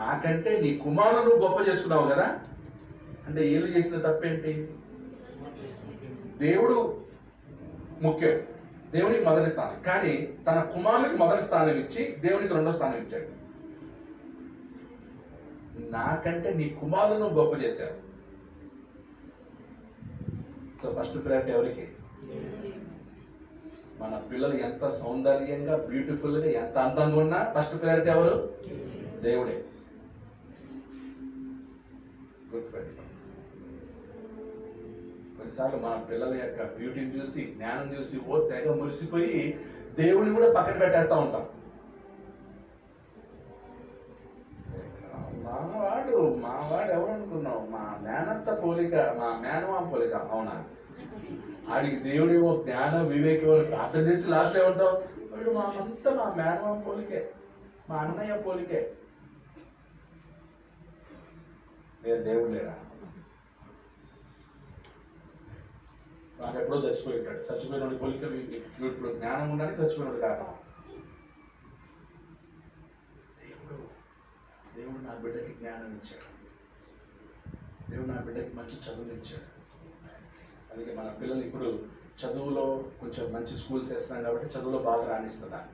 నాకంటే నీ కుమారుడు నువ్వు గొప్ప చేసుకున్నావు కదా. అంటే ఏలి చేసిన తప్పేంటి? దేవుడు ముఖ్యం, దేవునికి మొదటి స్థానం, కానీ తన కుమారునికి మొదటి స్థానం ఇచ్చి దేవునికి రెండో స్థానం ఇచ్చాడు. నాకంటే నీ కుమారుడు నువ్వు గొప్ప చేశావు. సో ఫస్ట్ ప్రయారిటీ ఎవరికి? మన పిల్లలు ఎంత సౌందర్యంగా, బ్యూటిఫుల్ గా, ఎంత అందంగా ఉన్నా ఫస్ట్ ప్రయారిటీ ఎవరు? దేవుడే. గుర్తుపెట్టుకోండి. కొన్నిసార్లు మన పిల్లల యొక్క బ్యూటీని చూసి, జ్ఞానం చూసి తెగ మురిసిపోయి దేవుని కూడా పక్కన పెట్టేస్తా ఉంటాం. మావాడు ఎవరు అనుకున్నావు? మా మేనత్త పోలిక, మా మేనమా పోలిక. అవునా? ఆడికి దేవుడేమో జ్ఞానం, వివేకం ప్రార్థన చేసి లాస్ట్ ఏమంటావు? వాడు అంతా మా మేనమా పోలికే, మా అన్నయ్య పోలికే. నేను దేవుడు లేరా? నాకు ఎప్పుడో చచ్చిపోయి ఉంటాడు. చచ్చిపోయిన పోలిక ఇప్పుడు జ్ఞానం ఉండడానికి చచ్చిపోయినాడు కారణం. దేవుడు నా బిడ్డకి జ్ఞానం ఇచ్చాడు. దేవుడు నా బిడ్డకి మంచి చదువులు ఇచ్చాడు. అందుకే మన పిల్లలు ఇప్పుడు చదువులో కొంచెం మంచి స్కూల్స్ వేస్తున్నాం కాబట్టి చదువులో బాగా రాణిస్తున్నారు.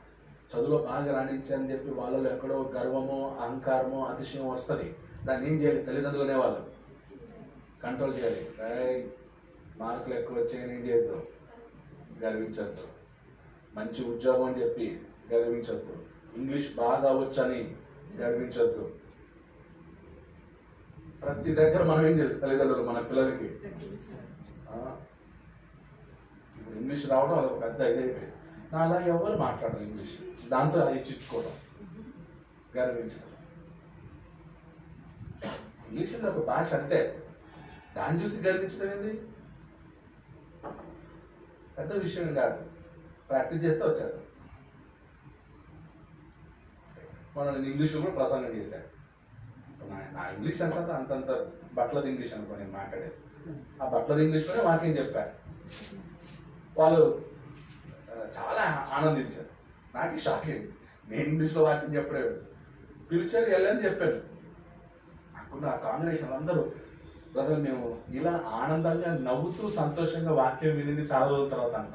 చదువులో బాగా రాణించని చెప్పి వాళ్ళలో ఎక్కడో గర్వమో, అహంకారమో, అతిశయం వస్తుంది. దాన్ని ఏం చేయాలి? తల్లిదండ్రులనే వాళ్ళు కంట్రోల్ చేయాలి. మార్కులు ఎక్కువ వచ్చాయని ఏం చేయొద్దు, గర్వించద్దు. మంచి ఉద్యోగం అని చెప్పి గర్వించద్దు. ఇంగ్లీష్ బాగా వచ్చని గర్వించద్దు. ప్రతి దగ్గర మనం ఏం చేయాలి? తల్లిదండ్రులు మన పిల్లలకి ఇప్పుడు ఇంగ్లీష్ రావడం అది ఒక పెద్ద ఇదైపోయింది. నా అలా ఎవరు మాట్లాడరు ఇంగ్లీష్, దాంతో అది ఇచ్చించుకోవడం, గర్వించడం. ఇంగ్లీష్ అంటే ఒక భాష అంతే, దాన్ని చూసి గర్వించడం ఏంది? పెద్ద విషయం కాదు. ప్రాక్టీస్ చేస్తే వచ్చారు. నేను ఇంగ్లీష్లో కూడా ప్రసంగం చేశాను. నా ఇంగ్లీష్ అంతంత బట్లది ఇంగ్లీష్ అనుకో నేను మాట్లాడేది. ఆ బట్లది ఇంగ్లీష్లోనే వాక్యం చెప్పాను. వాళ్ళు చాలా ఆనందించారు. నాకు షాక్ అయింది. నేను ఇంగ్లీష్లో వాక్యం చెప్పడే పిలిచారు, వెళ్ళని చెప్పాను. నాకున్న ఆ కాంబినేషన్ అందరూ బ్రదర్ మేము ఇలా ఆనందంగా నవ్వుతూ సంతోషంగా వాక్యం వినింది చాలా రోజుల తర్వాత అంట.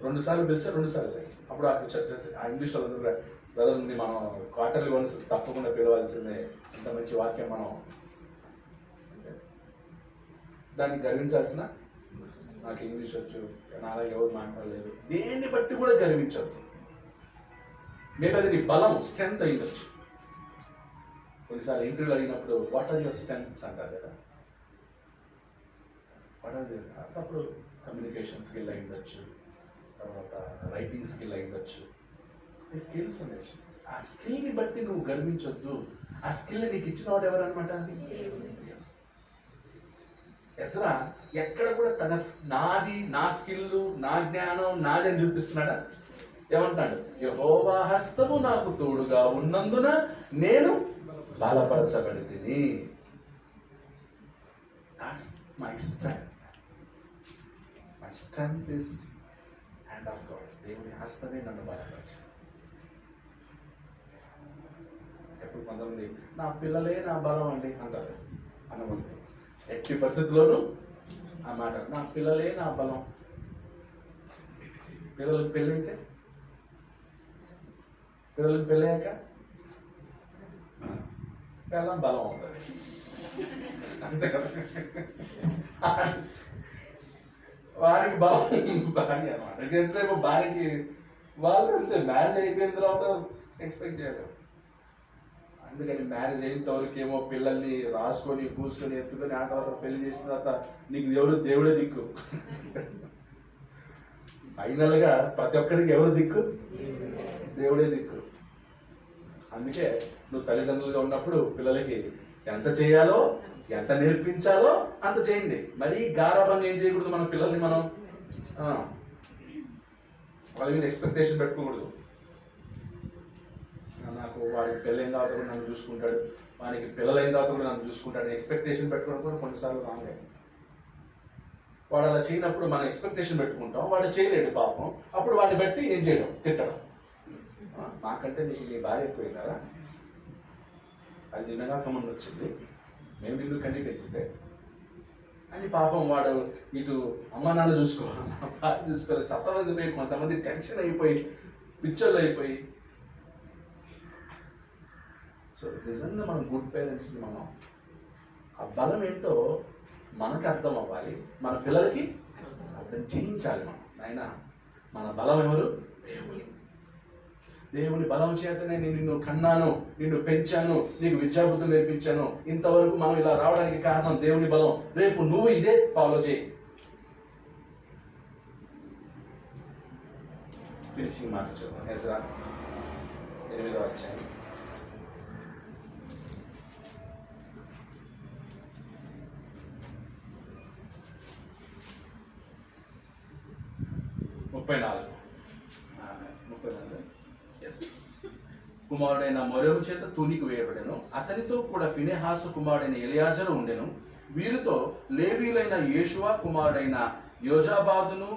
2 సార్లు పిలిచారు, 2 సార్లు. అప్పుడు ఆ ఇంగ్లీష్ వాళ్ళు బ్రదర్ని మనం క్వార్టర్లీ వన్స్ తప్పకుండా పిలవాల్సిందే, ఇంత మంచి వాక్యం మనం దాన్ని గర్వించాల్సిన. నాకు ఇంగ్లీష్ వచ్చు, నాలా ఎవరు మాట్లాడలేదు, దేన్ని బట్టి కూడా గర్వించద్దు. మేబీ అది నీ బలం, స్ట్రెంత్ అయ్యొచ్చు. కొన్నిసార్లు ఇంటర్వ్యూలు అడిగినప్పుడు వాట్ ఆర్ యువర్ స్ట్రెంగ్త్స్ అంటారు కదా. వాట్ ఆర్ అప్పుడు కమ్యూనికేషన్ స్కిల్ అయి ఉండొచ్చు, తర్వాత రైటింగ్ స్కిల్ అయి ఉండొచ్చు. ఈ స్కిల్స్ ఉన్నాయి. ఆ స్కిల్ని బట్టి నువ్వు గర్వించొద్దు. ఆ స్కిల్ నీకు ఇచ్చిన వాడు ఎవరనమాట? ఎజ్రా ఎక్కడ కూడా నాది, నా స్కిల్, నా జ్ఞానం నాది అని చూపిస్తున్నాడా? ఏమంటాడు? యెహోవా హస్తము నాకు తోడుగా ఉన్నందున నేను బలపరచబడితిని. That's my strength. My strength is hand of God. దేవుని హస్తమే నన్ను బలపరచు. ఎప్పుడు కొంతమంది నా పిల్లలే నా బలం అండి అంటారు. అనవద్దు. ఎట్టి పరిస్థితుల్లోనూ ఆ మాట, నా పిల్లలే నా బలం. పిల్లలకు పెళ్ళైతే, పిల్లలకు పెళ్ళయ్యాక పిల్లల బలం అవుతుంది. అంతే కదా. వారికి బలం భార్య అనమాట. ఎంతసేపు భార్యకి వాళ్ళు అంతే. మ్యారేజ్ అయిపోయిన తర్వాత ఎక్స్పెక్ట్ చేయలేరు. అందుకని మ్యారేజ్ అయినంత వరకు ఏమో పిల్లల్ని రాసుకొని పూసుకొని ఎత్తుకొని ఆ తర్వాత పెళ్లి చేసిన తర్వాత నీకు దేవుడే దిక్కు. ఫైనల్గా ప్రతి ఒక్కరికి ఎవరు దిక్కు? దేవుడే దిక్కు. అందుకే నువ్వు తల్లిదండ్రులుగా ఉన్నప్పుడు పిల్లలకి ఎంత చేయాలో, ఎంత నేర్పించాలో అంత చేయండి. మరీ గారాబంగా ఏం చేయకూడదు. మన పిల్లల్ని మనం వాళ్ళ మీద ఎక్స్పెక్టేషన్ పెట్టుకోకూడదు. నాకు నాకు వాడికి పెళ్ళైన తర్వాత కూడా నన్ను చూసుకుంటాడు, వానికి పిల్లలైన తర్వాత కూడా నన్ను చూసుకుంటాడు ఎక్స్పెక్టేషన్ పెట్టుకోవడం కూడా కొన్నిసార్లు రాంగే. వాడు అలా చేయనప్పుడు మనం ఎక్స్పెక్టేషన్ పెట్టుకుంటాం, వాడు చేయలేడు పాపం, అప్పుడు వాడిని బట్టి ఏం చేయడం, తిట్టడం. నాకంటే నీకు నీ భార్య ఎక్కువైందా, అది నిన్నగాక ముందు వచ్చింది, మేము నిన్ను కన్నీ పెంచితే అని పాపం వాడు ఇటు అమ్మ నాన్న చూసుకోవాలి, భార్య చూసుకోవాలి, సతమంది కొంతమంది టెన్షన్ అయిపోయి పిచ్చర్లు అయిపోయి. సో నిజంగా మనం గుడ్ పేరెంట్స్ని మనం ఆ బలం ఏంటో మనకు అర్థం అవ్వాలి, మన పిల్లలకి అర్థం చేయించాలి. మనం ఆయన మన బలం ఎవరు? దేవుడు. దేవుని బలం చేతనే నేను నిన్ను కన్నాను, నిన్ను పెంచాను, నీకు విద్యాబుద్ధులు నేర్పించాను. ఇంతవరకు మనం ఇలా రావడానికి కారణం దేవుని బలం. రేపు నువ్వు ఇదే ఫాలో చేయి. ఫినిషింగ్ మాట చూద్దాం. ఎజ్రా 8వ అధ్యాయం 34. కుమారుడైన మొరెము చేత తూనికి వేయబడెను, అతనితో కూడా ఫినెహాసు కుమారుడైన ఎలియాజరు ఉండెను. వీరితో లేవీలైన యేషువా కుమారుడైన యోజాబాదును,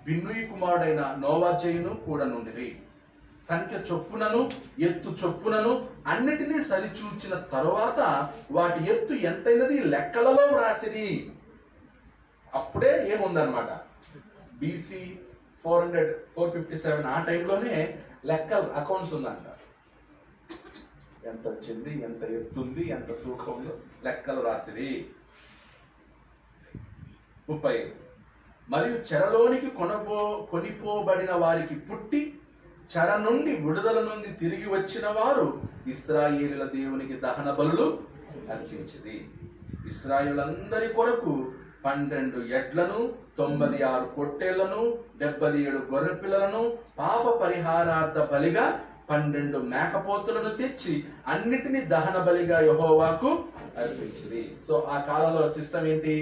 బిన్నూయి కుమారుడైన నోవాజయును కూడా నుండిరి. సంఖ్య చొప్పునను ఎత్తు చొప్పునను అన్నిటినీ సరిచూచిన తరువాత వాటి ఎత్తు ఎంతైనది లెక్కలలో వ్రాసిరి. అప్పుడే ఏముందనమాట, బీసీ 457 ఆ టైంలోనే లెక్క అకౌంట్స్ ఉందంట. ఎంత వచ్చింది, ఎంత ఎత్తుంది, ఎంత తూకంలో లెక్కలు రాసిరి. 35 మరియు చెరలోనికి కొనిపోబడిన వారికి పుట్టి చెర నుండి విడుదల నుండి తిరిగి వచ్చిన వారు ఇశ్రాయేలుల దేవునికి దహన బలులు అర్పించింది. ఇశ్రాయేలులందరి కొరకు 12 ఎడ్లను, 96 పొట్టేళ్లను, 77 గొర్రె పిల్లలను, పాప పరిహారార్థ బలిగా 12 మేకపోతులను తెచ్చి అన్నిటినీ దహన బలిగా యెహోవాకు అర్పించింది. సో ఆ కాలంలో సిస్టమ్ ఏంటి?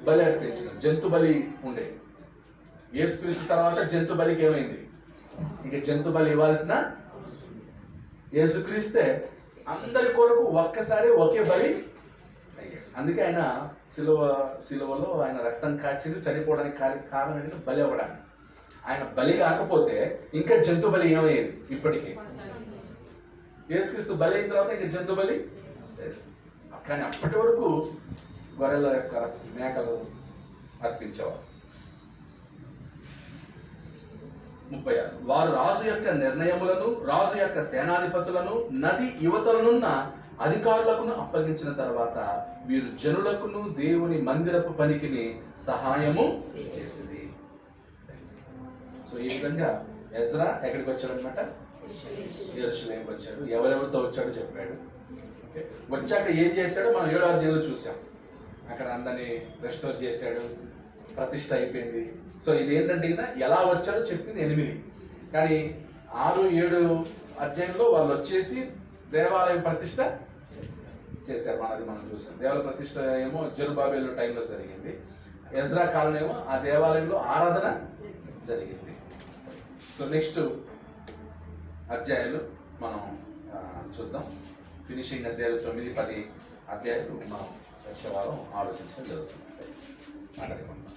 బలి అర్పించడం, జంతు బలి ఉండే. యేసుక్రీస్తు తర్వాత జంతు బలికి ఏమైంది? ఇక జంతు బలి ఇవ్వాల్సిన యేసుక్రీస్తే అందరి కొరకు ఒక్కసారి ఒకే బలి. అందుకే ఆయన సిలువలో ఆయన రక్తం కాచింది, చనిపోవడానికి కారణం ఏంటంటే బలి అవ్వడానికి. ఆయన బలి కాకపోతే ఇంకా జంతు బలి ఏమయ్యేది? ఇప్పటికీ యేసుక్రీస్తు బలి అయిన తర్వాత ఇంకా జంతు బలి. కానీ అప్పటి వరకు గొర్రెల యొక్క మేకలు అర్పించేవారు. 36 వారు రాజు యొక్క నిర్ణయములను, రాజు యొక్క సేనాధిపతులను, నది యువతలనున్న అధికారులకును అప్పగించిన తర్వాత వీరు జనులకును దేవుని మందిరపు పనికిని సహాయము చేసింది. సో ఈ విధంగా ఎజ్రా ఎక్కడికి వచ్చాడు అనమాట? యెరూషలేముకి వచ్చాడు. ఎవరెవరితో వచ్చాడో చెప్పాడు. వచ్చాక ఏం చేశాడో మనం 7వ అధ్యాయంలో చూసాం. అక్కడ అందరినీ రెస్టోర్ చేశాడు, ప్రతిష్ఠ అయిపోయింది. సో ఇది ఏంటంటే ఎలా వచ్చాడో చెప్పింది 8. కానీ 6, 7 అధ్యాయంలో వాళ్ళు వచ్చేసి దేవాలయం ప్రతిష్ఠ చేశారు. మనది మనం చూసాం. దేవాలయ ప్రతిష్ఠ ఏమో జెరుబాబెలు టైంలో జరిగింది. ఎజ్రా కాలం ఏమో ఆ దేవాలయంలో ఆరాధన జరిగింది. సో నెక్స్ట్ అధ్యాయాలు మనం చూద్దాం. ఫినిషింగ్ అధ్యాయాలు 9, 10 అధ్యాయాలు మనం వచ్చే వారం ఆలోచించడం జరుగుతుంది. మాట్లాడుకుందాం.